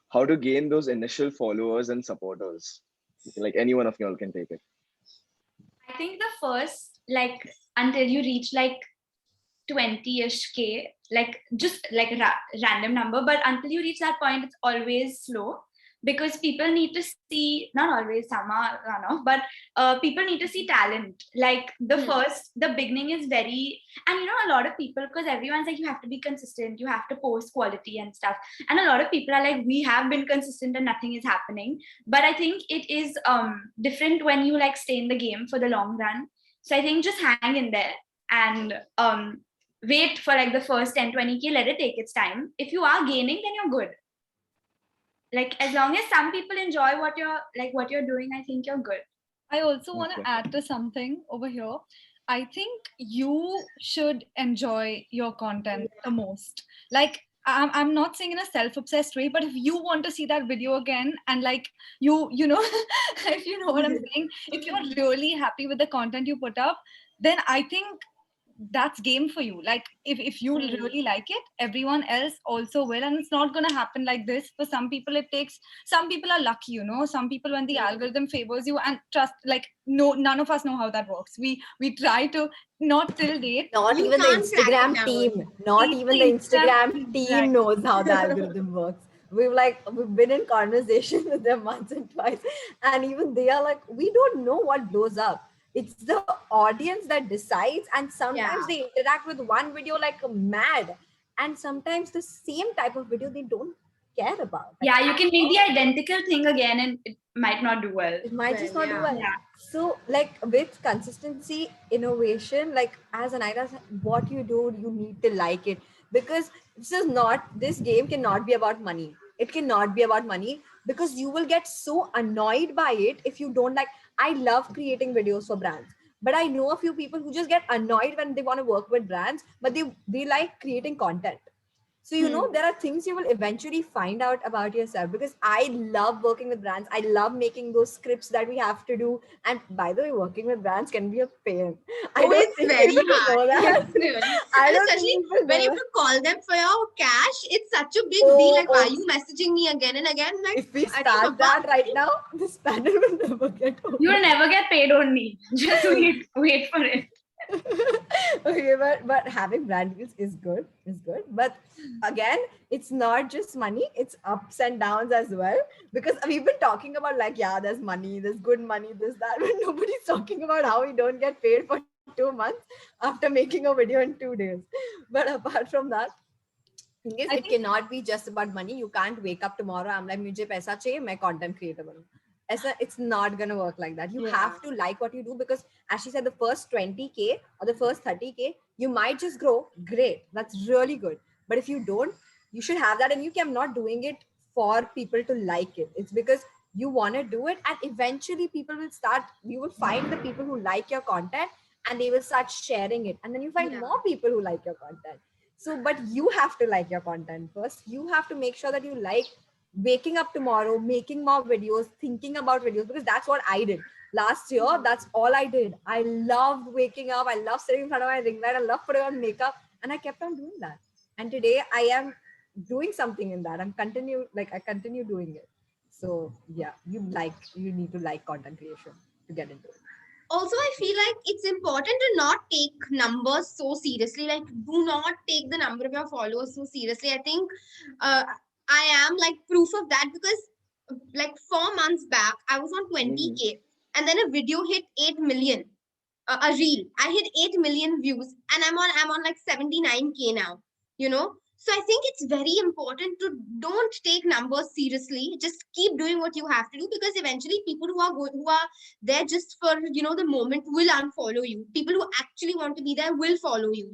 How to gain those initial followers and supporters? Like any one of y'all can take it. I think the first, like, until you reach like 20-ish K, like just like a random number, but until you reach that point, it's always slow, because people need to see, not always, some are run off, but people need to see talent. Like the beginning is very, and a lot of people, because everyone's like, you have to be consistent, you have to post quality and stuff. And a lot of people are like, we have been consistent and nothing is happening. But I think it is different when you like stay in the game for the long run. So I think just hang in there and wait for like the first 10-20K, let it take its time. If you are gaining, then you're good. Like as long as some people enjoy what you're doing, I think you're good. I also want to add to something over here. I think you should enjoy your content the most. Like I'm not saying in a self-obsessed way, but if you want to see that video again, and like you know, if you know what I'm saying, if you're really happy with the content you put up, then I think that's game for you. Like if you really like it, everyone else also will. And it's not going to happen like this. For some people it takes, some people are lucky, some people, when the algorithm favors you, and trust, like no, none of us know how that works. We try to, not till date, not even the Instagram team, not even the Instagram team knows how the algorithm works. We've been in conversation with them once and twice, and even they are like, we don't know what blows up. It's the audience that decides, and sometimes they interact with one video like mad, and sometimes the same type of video they don't care about. Yeah, you can make the identical thing again and it might not do well. It might just not do Yeah. well. Yeah. So, like with consistency, innovation, like as Anahita said, what you do, you need to like it, because this game cannot be about money. It cannot be about money, because you will get so annoyed by it if you don't like. I love creating videos for brands, but I know a few people who just get annoyed when they want to work with brands, but they like creating content. So, there are things you will eventually find out about yourself, because I love working with brands. I love making those scripts that we have to do. And by the way, working with brands can be a pain. I don't It's think very people hard. know that. It's really, I and don't especially think people when know you have that. to call them for your cash, it's such a big deal. Like, why are you messaging me again and again? Like, If we I think start that right now, this panel will never get over. You'll never get paid on me. Just wait for it. Okay, but having brand deals is good, but again, it's not just money, it's ups and downs as well, because we've been talking about, like, yeah, there's money, there's good money, this, that, but nobody's talking about how we don't get paid for 2 months after making a video in 2 days. But apart from that, thing is, it cannot be just about money. You can't wake up tomorrow, I'm like, mujhe paisa chahiye, main content creator banu. It's not going to work like that. You have to like what you do, because as she said, the first 20K or the first 30K, you might just grow. Great. That's really good. But if you don't, you should have that. And you can not doing it for people to like it. It's because you want to do it. And eventually you will find the people who like your content, and they will start sharing it. And then you find more people who like your content. So, but you have to like your content first. You have to make sure that you like waking up tomorrow, making more videos, thinking about videos, because that's what I did last year. That's all I did. I loved waking up. I love sitting in front of my ring light. I love putting on makeup, and I kept on doing that. And today I am doing something in that. I continue doing it. So yeah, you need to like content creation to get into it. also, I feel like it's important to not take numbers so seriously. Like, do not take the number of your followers so seriously. I think I am like proof of that, because like 4 months back, I was on 20K, and then a video hit 8 million. A reel. I hit 8 million views, and I'm on like 79K now. So I think it's very important to don't take numbers seriously. Just keep doing what you have to do, because eventually people who are there just for the moment will unfollow you. People who actually want to be there will follow you.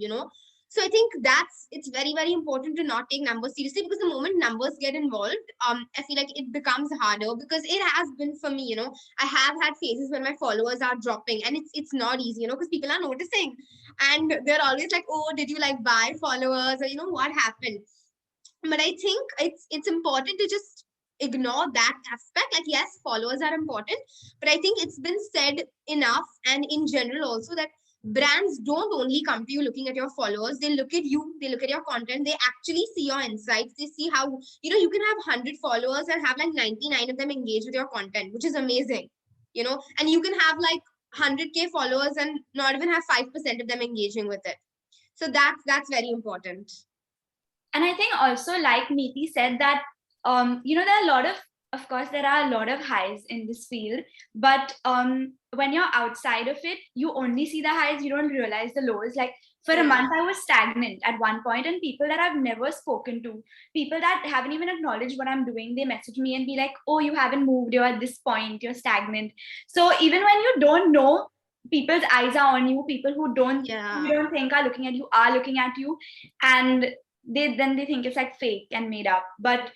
So I think it's very, very important to not take numbers seriously, because the moment numbers get involved, I feel like it becomes harder, because it has been for me. I have had phases when my followers are dropping, and it's not easy, because people are noticing, and they're always like, oh, did you like buy followers, or what happened? But I think it's important to just ignore that aspect. Like, yes, followers are important, but I think it's been said enough, and in general also, that brands don't only come to you looking at your followers. They look at you, they look at your content, they actually see your insights, they see how you can have 100 followers and have like 99 of them engage with your content, which is amazing. And you can have like 100K followers and not even have 5% of them engaging with it. So that's very important. And I think also, like Miti said, that there are a lot of course, there are a lot of highs in this field, but when you're outside of it, you only see the highs, you don't realize the lows. Like, for a month, I was stagnant at one point, and people that I've never spoken to, people that haven't even acknowledged what I'm doing, they message me and be like, oh, you haven't moved, you're at this point, you're stagnant. So even when you don't know, people's eyes are on you. People who you don't think are looking at you are looking at you, and they think it's like fake and made up. But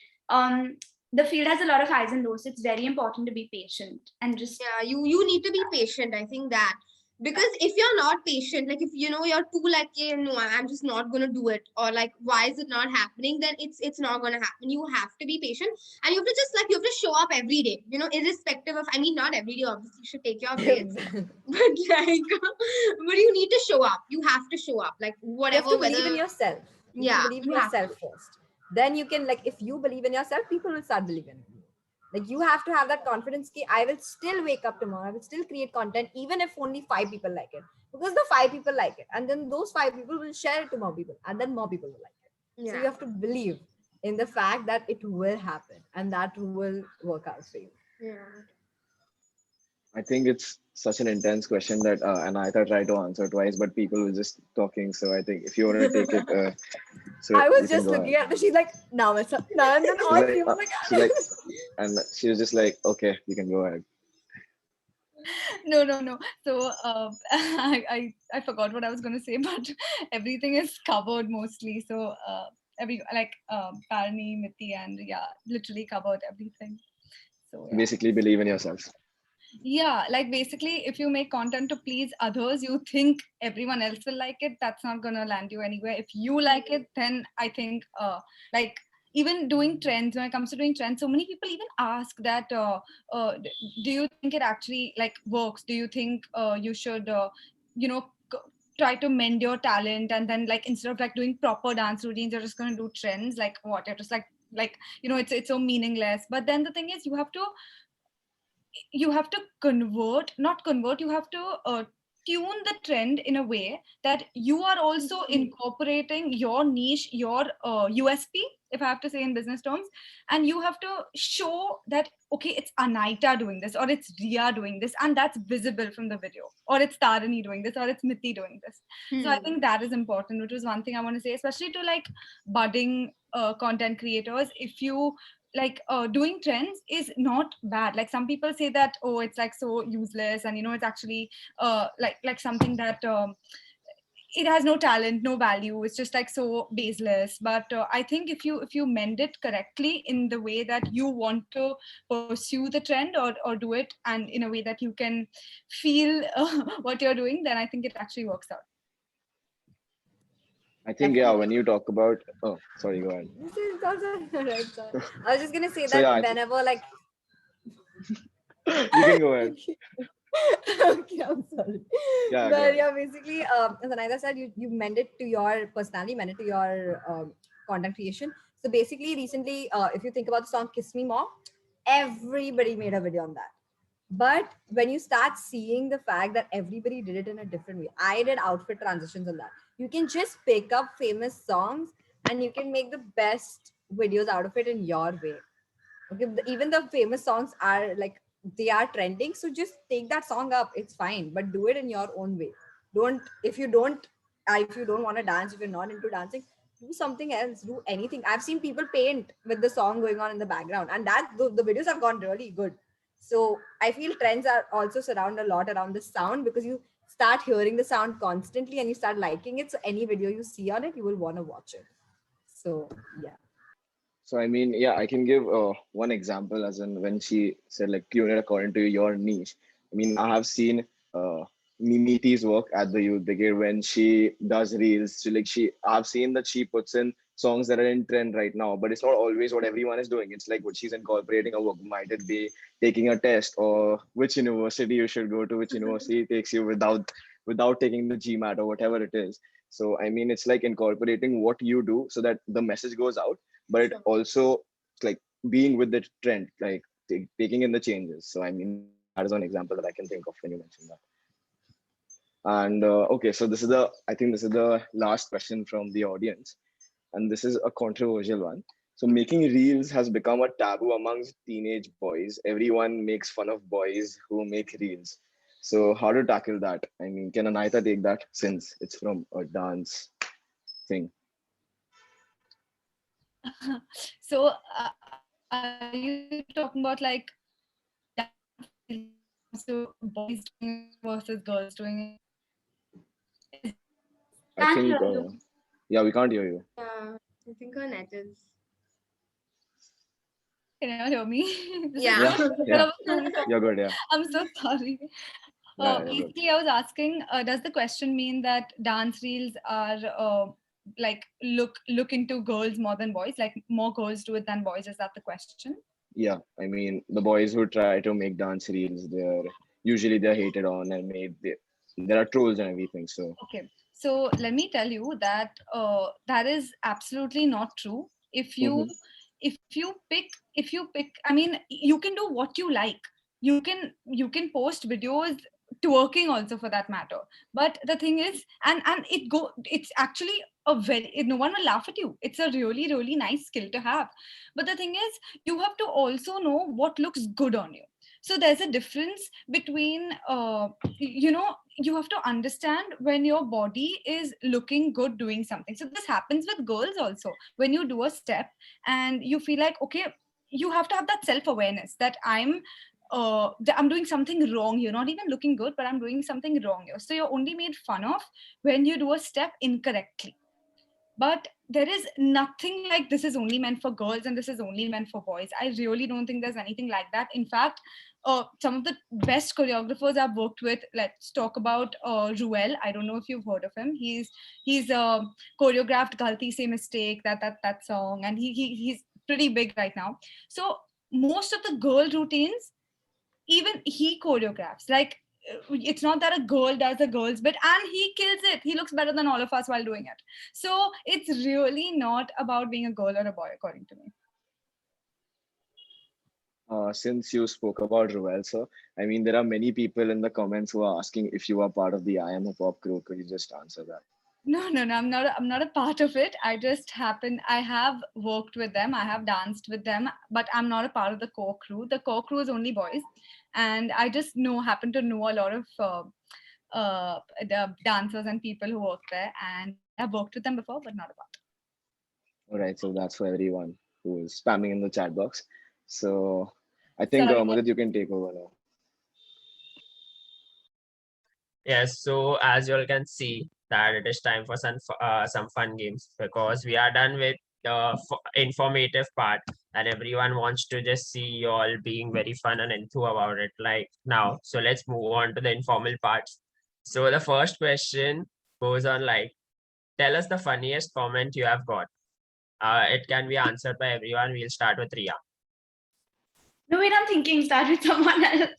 the field has a lot of highs and lows. It's very important to be patient and just you need to be patient. I think that, because if you're not patient, like, if you're too like, no, I'm just not gonna do it, or like, why is it not happening, then it's not gonna happen. You have to be patient, and you have to show up every day, irrespective of, I mean, not every day, obviously you should take your breaks, but like but you need to show up. You have to show up, like, whatever. You have to believe in yourself. Believe in you have yourself first. Then you can, like, if you believe in yourself, people will start believing in you. Like, you have to have that confidence ki I will still wake up tomorrow, I will still create content, even if only 5 people like it, because the 5 people like it, and then those 5 people will share it to more people, and then more people will like it. So you have to believe in the fact that it will happen, and that will work out for you. I think it's such an intense question that Anahita tried to answer twice, but people were just talking. So I think if you want to take it, so I you was can just go looking ahead. at her. She's like, now it's up. Now, and then She's all like, three was like, she's like, and she was just like, okay, you can go ahead. No. So I forgot what I was going to say, but everything is covered mostly. So every like Tarini, Miti, and yeah, literally covered everything. So yeah. Basically, believe in yourself. Yeah, like basically, if you make content to please others, you think everyone else will like it. That's not gonna land you anywhere. If you like it, then I think, like even doing trends. When it comes to doing trends, so many people even ask that, do you think it actually like works? Do you think you should, you know, try to mend your talent, and then like instead of like doing proper dance routines, you're just gonna do trends? Like what? You're just like it's so meaningless. But then the thing is, you have to convert not convert you have to tune the trend in a way that you are also incorporating your niche, your USP, if I have to say in business terms, and you have to show that okay, it's Anahita doing this, or it's Riya doing this, and that's visible from the video, or it's Tarini doing this, or it's Miti doing this. So I think that is important, which is one thing I want to say, especially to like budding content creators. If you like doing trends is not bad. Like some people say that, oh, it's like so useless, and it's actually like something that it has no talent, no value, it's just like so baseless. But I think if you mend it correctly in the way that you want to pursue the trend, or do it and in a way that you can feel what you're doing, then I think it actually works out. I think, yeah, when you talk about, oh, sorry, go ahead. this is also right. So I was just gonna say So that yeah, whenever like you can go ahead. okay, I'm sorry. Yeah, go But ahead. yeah, basically, as Anahita said, you mend it to your personality, mend it to your content creation. So basically, recently, if you think about the song "Kiss Me More," everybody made a video on that. But when you start seeing the fact that everybody did it in a different way, I did outfit transitions on that. You can just pick up famous songs and you can make the best videos out of it in your way. Okay, even the famous songs are like they are trending, so just take that song up, it's fine, but do it in your own way. Don't if you don't want to dance, if you're not into dancing, do something else, do anything. I've seen people paint with the song going on in the background, and that the videos have gone really good. So I feel trends are also surround a lot around the sound, because you start hearing the sound constantly and you start liking it, so any video you see on it, you will want to watch it. So yeah. So I mean, yeah, I can give one example, as in when she said like tune it according to your niche. I mean, I have seen Miti's work at the Youth Brigade when she does reels. I've seen that she puts in songs that are in trend right now, but it's not always what everyone is doing. It's like what she's incorporating a work. Might it be taking a test, or which university you should go to, which university takes you without taking the GMAT or whatever it is. So I mean, it's like incorporating what you do so that the message goes out, but it also like being with the trend, like taking in the changes. So I mean, that is one example that I can think of when you mentioned that. And okay, so I think this is the last question from the audience, and this is a controversial one. So making reels has become a taboo amongst teenage boys. Everyone makes fun of boys who make reels. So how to tackle that? I mean, can Anahita take that since it's from a dance thing? So are you talking about like dance reels when it comes to boys doing it versus girls doing it? I Can't think, hear you. yeah, we can't hear you. Yeah, I think her net is. Can you not hear me? This is Yeah. Yeah, such a bit yeah, of a phone call. you're good. Yeah, I'm so sorry. yeah, you're good. Basically, I was asking, does the question mean that dance reels are like look into girls more than boys? Like more girls do it than boys? Is that the question? Yeah, I mean, the boys who try to make dance reels, they're hated on and there are trolls and everything. So Okay, so let me tell you that that is absolutely not true. If you mhm. if you pick, I mean, you can do what you like. You can post videos twerking also, for that matter. But the thing is, and it's actually no one will laugh at you. It's a really really nice skill to have. But the thing is, you have to also know what looks good on you. So there's a difference between, you have to understand when your body is looking good doing something. So this happens with girls also. When you do a step and you feel like, okay, you have to have that self-awareness that I'm doing something wrong. You're not even looking good, but I'm doing something wrong here. So you're only made fun of when you do a step incorrectly. But there is nothing like this is only meant for girls and this is only meant for boys. I really don't think there's anything like that. In fact, some of the best choreographers I've worked with, let's talk about Ruel. I don't know if you've heard of him. He's choreographed Galti Se Mistake, that song, and he's pretty big right now. So most of the girl routines, even he choreographs. Like, it's not that a girl does a girl's bit and he kills it. He looks better than all of us while doing it. So it's really not about being a girl or a boy, according to me. Since you spoke about Ruel, sir, I mean, there are many people in the comments who are asking if you are part of the I Am Hip Hop crew. Could you just answer that? No, I'm not a part of it. I have worked with them, I have danced with them, but I'm not a part of the core crew. The core crew is only boys, and I just happen to know a lot of the dancers and people who work there, and I've worked with them before, but not a part. All right, so that's for everyone who is spamming in the chat box. So I think, Sorry. Mudit, you can take over now. Yes, so as you all can see that it is time for some fun games, because we are done with the informative part and everyone wants to just see you all being very fun and enthused about it like now. So let's move on to the informal parts. So the first question goes on like, tell us the funniest comment you have got. It can be answered by everyone. We'll start with Riya. No, wait, I'm thinking, start with someone else.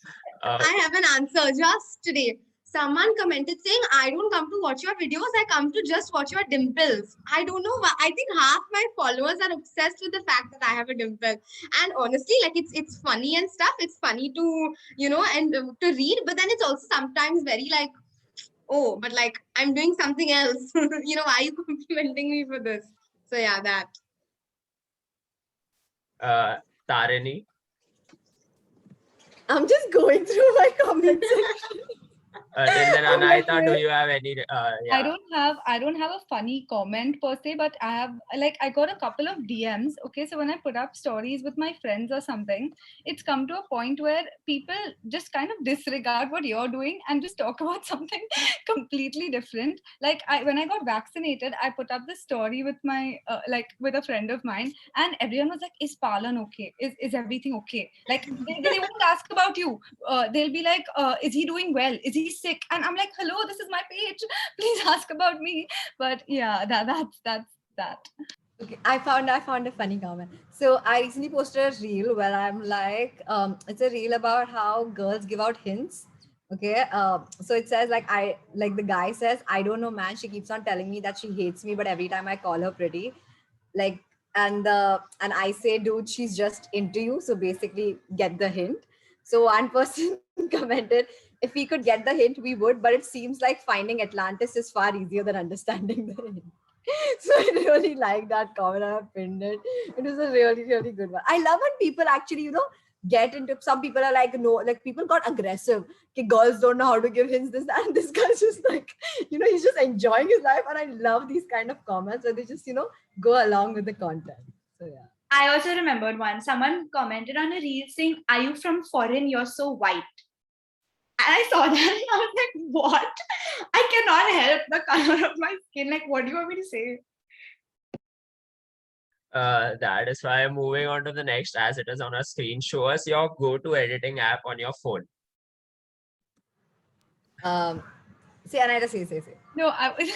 I have an answer just today. Someone commented saying, I don't come to watch your videos, I come to just watch your dimples. I don't know why. I think half my followers are obsessed with the fact that I have a dimple. And honestly, like it's funny and stuff. It's funny to, and to read, but then it's also sometimes very like, oh, but like I'm doing something else. Why are you complimenting me for this? So yeah, that. Tarini. I'm just going through my comment section. And then Anahita, do you have any? Yeah. I don't have a funny comment per se, but I got a couple of DMs. Okay, so when I put up stories with my friends or something, it's come to a point where people just kind of disregard what you're doing and just talk about something completely different. Like when I got vaccinated, I put up this story with my with a friend of mine, and everyone was like, "Is Palan okay? Is everything okay?" Like they won't ask about you. They'll be like, "Is he doing well? Is he sick?" And I'm like, hello, this is my page, please ask about me. But yeah, that's that. Okay, I found a funny comment. So I recently posted a reel where I'm like, it's a reel about how girls give out hints. Okay, so it says the guy says, I don't know, man. She keeps on telling me that she hates me, but every time I call her pretty, like, and I say, dude, she's just into you. So basically, get the hint. So one person commented, if we could get the hint, we would, but it seems like finding Atlantis is far easier than understanding the hint. So I really like that comment. I have pinned it. It was a really, really good one. I love when people actually, get into, some people are like, no, like people got aggressive. Okay, girls don't know how to give hints, this, that. And this guy's just like, he's just enjoying his life. And I love these kind of comments where they just, go along with the content. So yeah. I also remembered one. Someone commented on a reel saying, "Are you from foreign? You're so white." And I saw that and I was like, what? I cannot help the color of my skin. Like, what do you want me to say? That is why I'm moving on to the next, as it is on our screen. Show us your go-to editing app on your phone. Say, Anahita, say. No, I was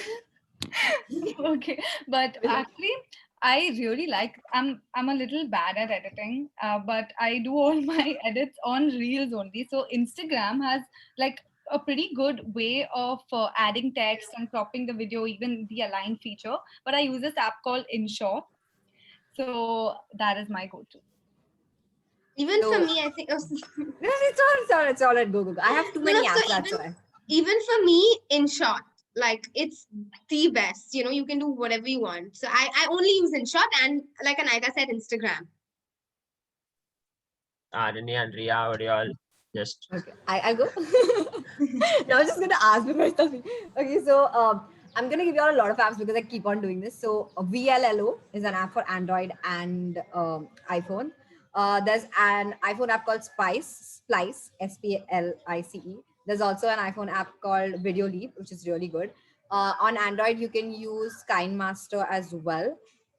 okay, but actually, I really like. I'm a little bad at editing, but I do all my edits on Reels only. So Instagram has like a pretty good way of adding text and cropping the video, even the align feature. But I use this app called InShot. So that is my go-to. Even for me, I think it's all right. Go. I have too many apps. That's why. Even for me, InShot, like it's the best. You can do whatever you want. So I only use InShot, and like Anahita said, Instagram. Tarini and Rhea, what do you all Just Okay, I'll go. Now I'm just going to ask before something. Okay, so I'm going to give you all a lot of apps because I keep on doing this. So VLLO is an app for Android and iPhone. There's an iPhone app called Splice, SPLICE. There's also an iPhone app called Video Leap, which is really good. On Android, you can use KindMaster as well.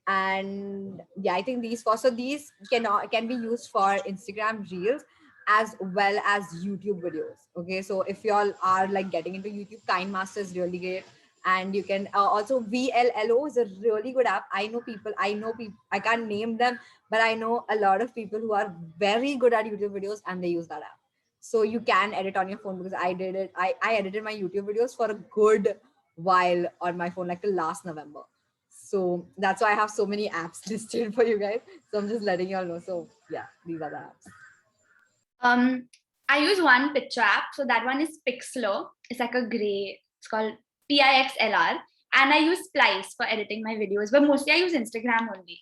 And yeah, I think these four. So these can be used for Instagram Reels as well as YouTube videos. Okay, so if y'all are like getting into YouTube, KindMaster is really great. And you can also VLLO is a really good app. I know people, I can't name them, but I know a lot of people who are very good at YouTube videos and they use that app. So you can edit on your phone because I did it. I edited my YouTube videos for a good while on my phone, like till last November. So that's why I have so many apps listed for you guys. So I'm just letting y'all know. So yeah, these are the apps. I use one picture app. So that one is Pixlr. It's like a gray. It's called Pixlr. And I use Splice for editing my videos, but mostly I use Instagram only.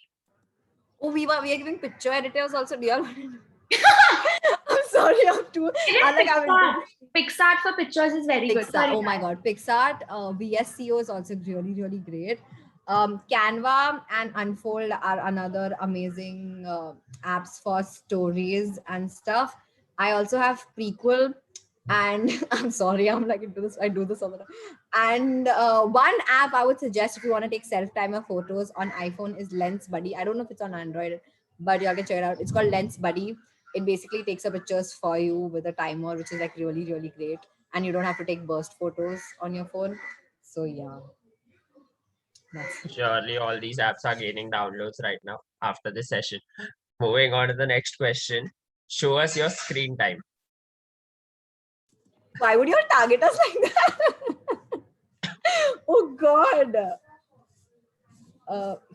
Oh, we are giving picture editors also. Do you all I'm sorry, I'm too. Pixart for pictures is very good. Oh my god, Pixart, VSCO is also really, really great. Canva and Unfold are another amazing apps for stories and stuff. I also have Prequel, and I'm sorry, I'm like into this. I do this all the time. And one app I would suggest if you want to take self-timer photos on iPhone is Lens Buddy. I don't know if it's on Android, but you can check it out. It's called Lens Buddy. It basically takes up pictures for you with a timer, which is like really, really great. And you don't have to take burst photos on your phone. So yeah. surely all these apps are gaining downloads right now after this session. Moving on to the next question. Show us your screen time. Why would you target us like that? Oh God.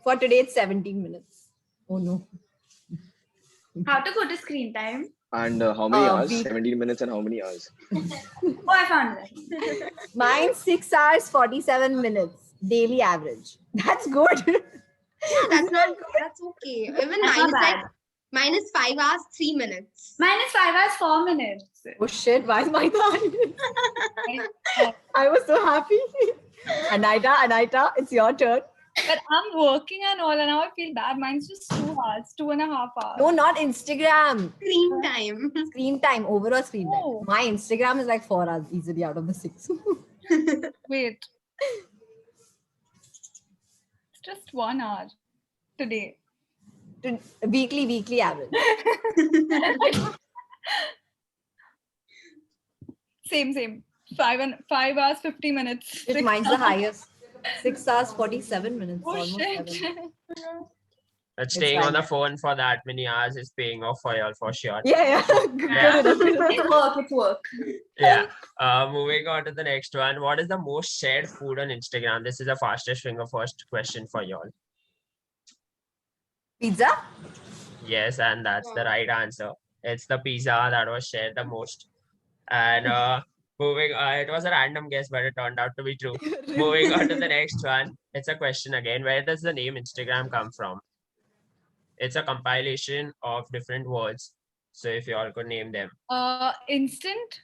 For today, it's 17 minutes. Oh no. How to go to screen time? And how many hours? 17 minutes and how many hours? Oh, I found that. Mine 6 hours, 47 minutes. Daily average. That's good. Yeah, that's not good. That's okay. Even mine is 5 hours, 3 minutes. Mine is 5 hours, 4 minutes. Oh shit, why is mine that? I was so happy. Anahita, it's your turn. But I'm working and all, and now I feel bad. Mine's just 2 hours, 2.5 hours. No, not Instagram. Screen time. Screen time, overall screen time. My Instagram is like 4 hours easily out of the 6. Wait. It's just 1 hour today. Weekly average. Same. 5 hours, 50 minutes. Mine's the highest. 6 hours, 47 minutes. Oh, almost shit. 7. But staying on the phone for that many hours is paying off for y'all for sure. Yeah. It's work. Yeah. Moving on to the next one. What is the most shared food on Instagram? This is the fastest finger first question for y'all. Pizza? Yes, and that's the right answer. It's the pizza that was shared the most. And moving, it was a random guess, but it turned out to be true. Moving on to the next one. It's a question again. Where does the name Instagram come from? It's a compilation of different words. So if you all could name them. Instant?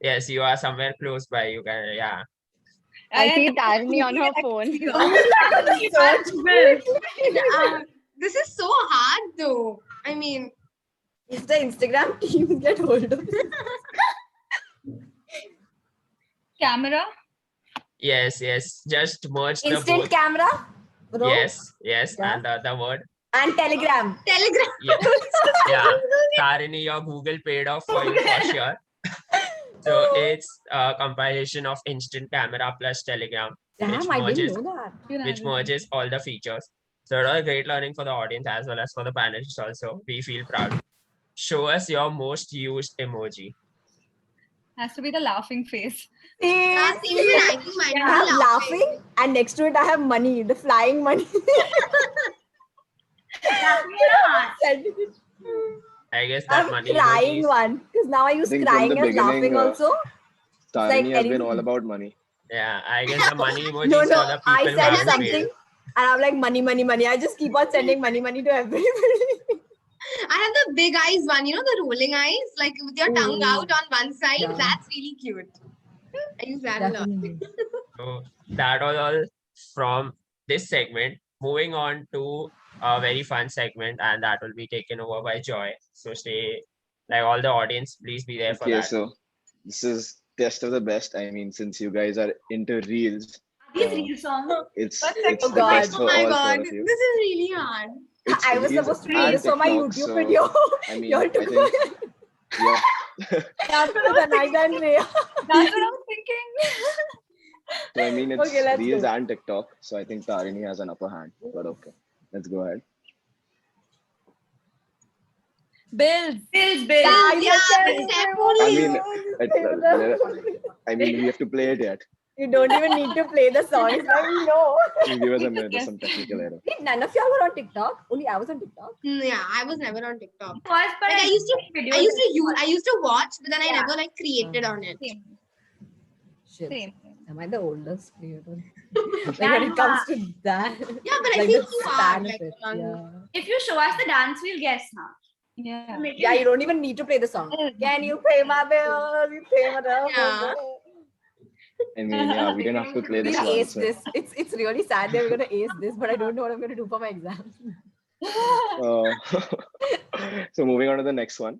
Yes, you are somewhere close by. You can, yeah. I see Tarini on her phone. This is so hard though. I mean, if the Instagram team get hold of it. Camera? Yes. Just merge the Instant both. camera? Bro? Yes. Yeah. And the other word. And Telegram. Yeah. Tarini, your Google paid off for you for sure. So it's a compilation of instant camera plus Telegram, Damn, I didn't know that. which merges all the features. So it was great learning for the audience as well as for the panelists also. We feel proud. Show us your most used emoji. Has to be the laughing face. I think mine I have laughing and next to it I have money, the flying money. I guess that money crying emojis. one because now I use I think crying from the and laughing beginning, also. Tarini has been anything. all about money. Yeah, I guess the money emojis No, for the people I who said haven't something paid. and I'm like money. I just keep on sending money to everybody. I have the big eyes one, the rolling eyes, like with your tongue Ooh. out on one side. Yeah. That's really cute. I use that a lot. Definitely. So that was all from this segment. Moving on to a very fun segment, and that will be taken over by Joy. So stay, like all the audience, please be there for Okay, that. so this is test of the best. I mean, since you guys are into reels, These real songs. it's Let's it's Oh the God. test Oh for my all god, four this of you. is really hard. It's I was reels supposed to do and this for my TikTok, YouTube so video. I mean, Y'all I took think yeah. That's with Anahita and Rhea. That's what I was thinking. So I mean, it's Okay, let's reels go. and TikTok. So I think Tarini has an upper hand. But okay, let's go ahead. Bills. Bills. Yeah, Yeah, the step only. I mean, we have to play it yet. You don't even need to play the song. It's like we know. Just give us a minute. There's some technical error. Wait, none of y'all were on TikTok. Only I was on TikTok. Yeah, I was never on TikTok. First, but Like I used to watch, but then I Yeah. never like created on it. Same. Shit. Same. Am I the oldest creator? Like when it comes to that. Yeah, but I like think the you are. span of Like, it. Yeah. if you show us the dance, we'll guess now. Yeah. Yeah, you don't even need to play the song. Can you pay my bills? You pay my bills. Yeah. I mean, yeah, we didn't have to play this We'll one. ace So, this. It's really sad that we're gonna ace this, but I don't know what I'm gonna do for my exams. so moving on to the next one.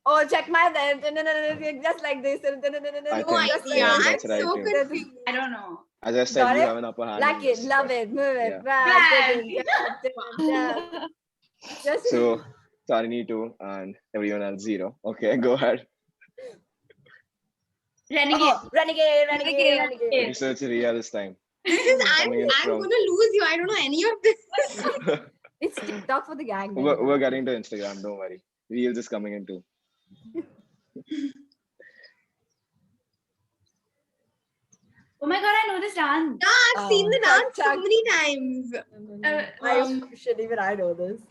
Oh, check my just like this. I think no Just idea. yeah, I'm that's right. so too. confused. I don't know. As I said, Got you it? have an upper hand. Like in it, this, love but- it, move it. Yeah. Just So Tarini 2 and everyone else 0. Okay, go ahead. Renegade. renegade. So it's Rhea this time. This is I'm Coming in I'm from- gonna lose you. I don't know any of this. It's TikTok for the gang. We're getting to Instagram, don't worry. Reels is coming in too. Oh my god, I know this dance. Yeah, I've seen the Chuck, dance so chuck. many times. Shouldn't even I know this.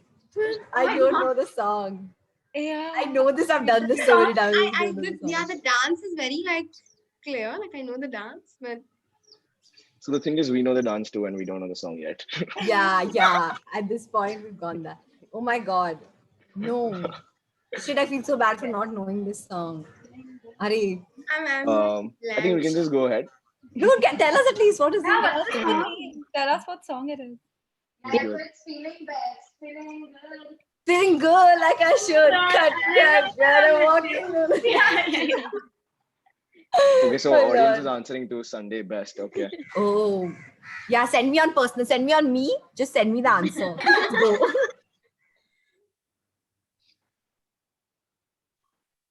I my don't God. know the song. Yeah. I know this. I've done this so many times. The dance is very like clear. Like I know the dance, but So the thing is, we know the dance too, and we don't know the song yet. Yeah. At this point, we've gone that. Oh my god. No. Shit, I feel so bad for not knowing this song. Ari, I'm I think we can just go ahead. dude, tell us at least what is Tell it? us, tell us what song it is. Good. Feeling good like I should. I'm walking. Okay, so Oh, audience is Lord. answering to Sunday best. Okay. Oh, yeah. Send me on personal. Send me on me. Just send me the answer. Let's go.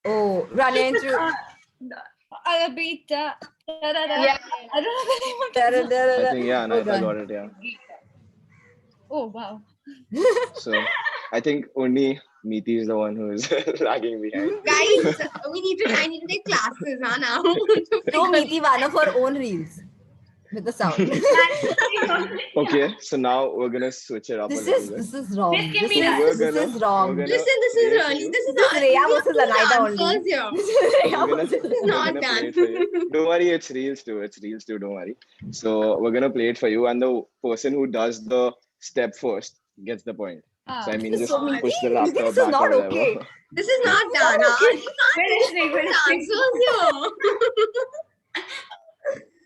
Oh, running through. I beat Yeah. I don't know the name of the song. I think yeah, Oh, Anahita God. got it. Yeah. Oh wow. So I think only Miti is the one who is lagging behind. guys. I need to take classes, now. So Miti one of her own reels with the sound. Okay, so now we're gonna switch it up a little bit. This is wrong. This can This be is, done. We're this gonna- is wrong. we're gonna- Listen, this is play really for this is This is Rhea we have versus two Anahita dancers only. here. This is Rhea We're gonna- versus This is we're not gonna play done. it for you. Don't worry, it's reels too. It's reels too. Don't worry. So we're gonna play it for you, and the person who does the step first gets the point. So I mean, This is just so Miti. push the Miti, laptop this is back not or whatever. okay. This is not done. Okay. You can't take We're listening. dancers here.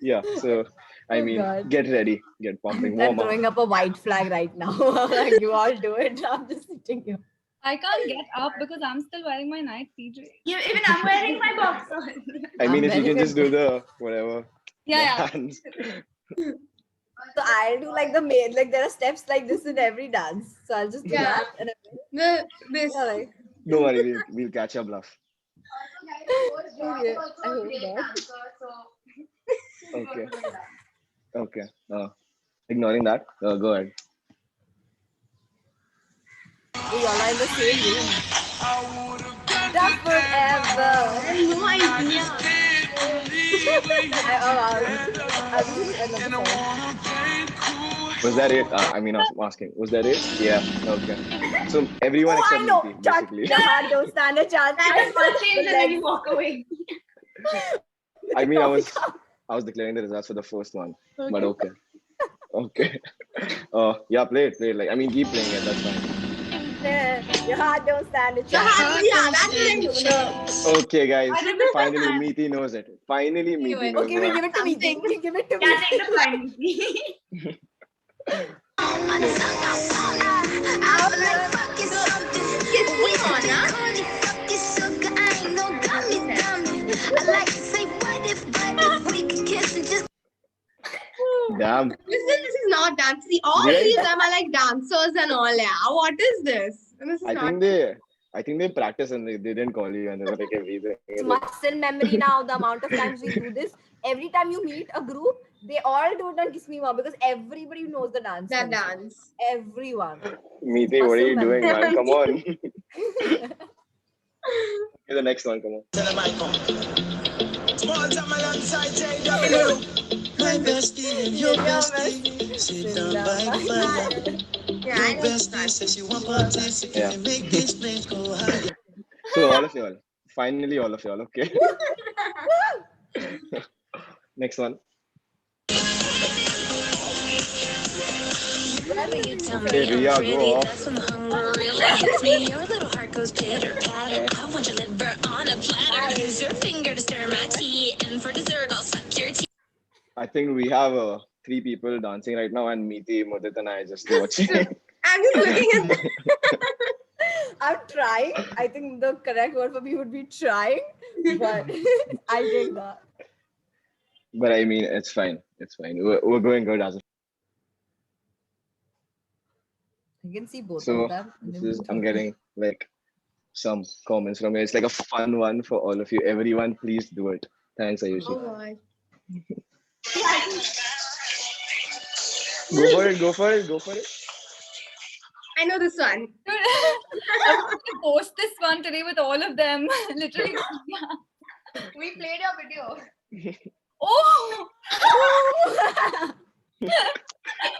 Yeah. So I Oh, mean, God. get ready, get pumping, I'm warm up. throwing up a white flag right now. Like, you all do it. I'm just sitting here. I can't get up because I'm still wearing my night PJ. Even I'm wearing my boxers. I mean, I'm if you can very just do the whatever. Yeah. Hands. So I'll do like the main, like there are steps like this in every dance. So I'll just do Yeah. that. And This. yeah, like, Don't worry, we'll catch up, love. okay. I hope not. Okay. Okay. Ignoring that, go ahead. We all are in the same room. Just forever. I have no idea. I love the song. Was that it? I mean, I was asking. Was that it? Yeah. Okay. So everyone Oh, I except know. Miti, Chuck, basically. the heart don't stand a chance. That's the first change and then you walk away. I mean, I was declaring the results for the first one, but okay. Okay. Yeah, play it. Like, I mean, keep playing it. That's fine. Your heart don't stand a Your chance. heart, yeah, that's it. Okay, guys. I remember Finally, that. Miti knows it. Finally, Knew Miti it. knows Okay, we one. give it to me. Something. We give it to Yeah, me. take the point. Kiss me on, huh? Damn. Listen, this is not dance. See, all Right? three of them are like dancers and all. Yeah, what is this? This is I not. think they practice and they didn't call you and they were like everything. It's muscle memory now. The amount of times we do this. Every time you meet a group, they all do it on Kiss Me More because everybody knows the dance. That moves. dance. Everyone. Miti, what are you doing, man? Come on. Okay, the next one, come on. My bestie and your bestie sit down by the fire. Yeah, I Your know bestie says you want parties, so can you make these flames go higher? So all of y'all, finally all of y'all, okay. Next one. Okay, Riya, go off. That's when the hunger really hits me. Your little heart goes pitter patter. I want your liver on a platter. Use your finger to stir my tea, and for dessert I'll suck your teeth. I think we have 3 people dancing right now, and Miti, Mudit, and I just watching. I'm just looking at that. I'm trying. I think the correct word for me would be trying, but I take that. But I mean, it's fine. It's fine. We're going good as of. You can see both So of them. I'm getting like some comments from here. It's like a fun one for all of you. Everyone, please do it. Thanks, Ayushi. Oh God. Go for it. Go for it. Go for it. I know this one. Dude, I was going to post this one today with all of them. Literally. Yeah. We played your video. Oh!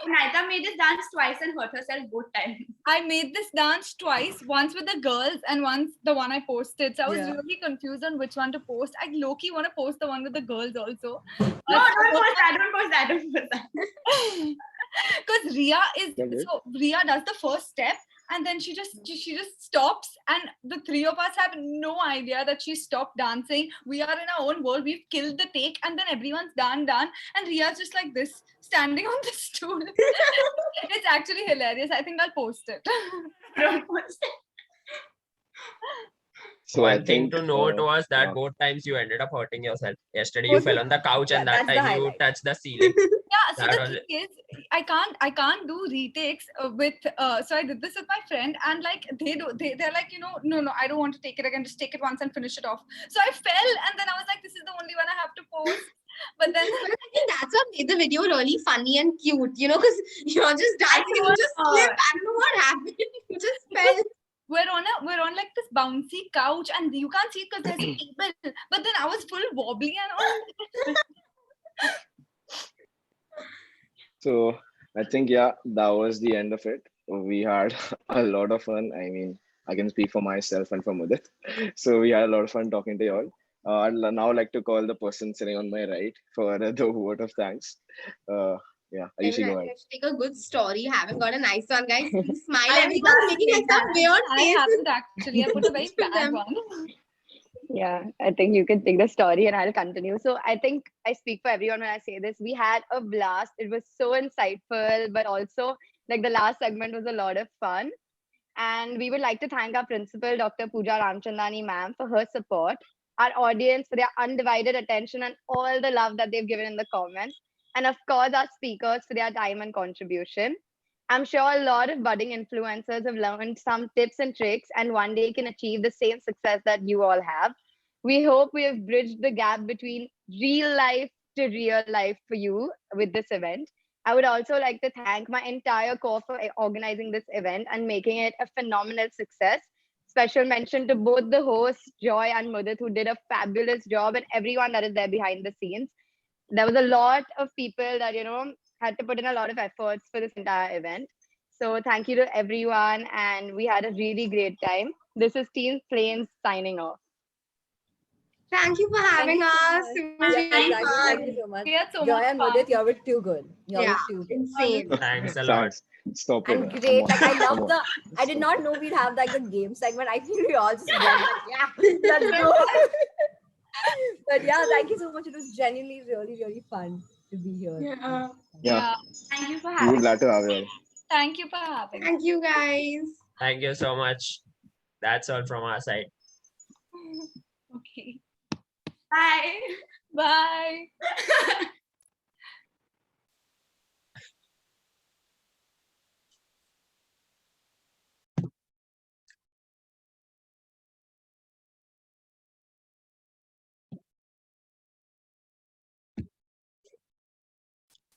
Anahita made this dance twice and hurt herself both times. I made this dance twice, once with the girls and once the one I posted. So I was really confused on which one to post. I low-key want to post the one with the girls also. No, don't post that. Don't post that. Don't post that. Because Rhea does the first step and then she just stops, and the 3 of us have no idea that she stopped dancing. We are in our own world. We've killed the take, and then everyone's done, and Rhea's just like this, standing on the stool. It's actually hilarious. I think I'll post it. Don't post it. So One thing to note was that both times you ended up hurting yourself. Yesterday you fell on the couch, and that time you touched the ceiling. Yeah, so the thing is, I can't do retakes with. So I did this with my friend, and like they're like, no, I don't want to take it again. Just take it once and finish it off. So I fell, and then I was like, this is the only one I have to post. But then I think that's what made the video really funny and cute, because you're just dancing and you just slip. I don't know what happened. You just fell. We're on like this bouncy couch, and you can't see it because there's a table. But then I was full wobbly and all. So I think that was the end of it. We had a lot of fun. I mean, I can speak for myself and for Mudit. So we had a lot of fun talking to you all. I'd now like to call the person sitting on my right for the vote of thanks. Yeah, Ayushi, go ahead. Take a good story. You haven't got a nice one, guys. Please smile. Everyone's making like some weird I faces. haven't actually. I put a very bad one. Yeah, I think you can take the story and I'll continue. So I think I speak for everyone when I say this. We had a blast. It was so insightful, but also like the last segment was a lot of fun. And we would like to thank our principal, Dr. Pooja Ramchandani ma'am, for her support, our audience for their undivided attention and all the love that they've given in the comments, and of course our speakers for their time and contribution. I'm sure a lot of budding influencers have learned some tips and tricks and one day can achieve the same success that you all have. We hope we have bridged the gap between real life to real life for you with this event. I would also like to thank my entire corps for organizing this event and making it a phenomenal success. Special mention to both the hosts, Joy and Mudit, who did a fabulous job, and everyone that is there behind the scenes. There was a lot of people that, had to put in a lot of efforts for this entire event. So thank you to everyone, and we had a really great time. This is Team Flames signing off. Thank you for having us. It was Yeah, really exactly. fun. Thank you so much. We had so Joy much and fun. Mudit, you were too good. You were Yeah, too good. insane. Thanks a lot. Thanks. Stop it. And Come great. on. Like I Come love on. the. I did not know we'd have like the game segment. I think we all just went like, yeah, let's go. But yeah, thank you so much. It was genuinely really, really fun to be here. Yeah. Yeah. Thank you for We having would glad to have you all. Thank you for having us. Thank you, guys. Thank you so much. That's all from our side. Okay. Bye. Bye.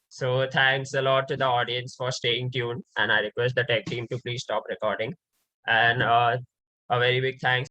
So thanks a lot to the audience for staying tuned. And I request the tech team to please stop recording. And a very big thanks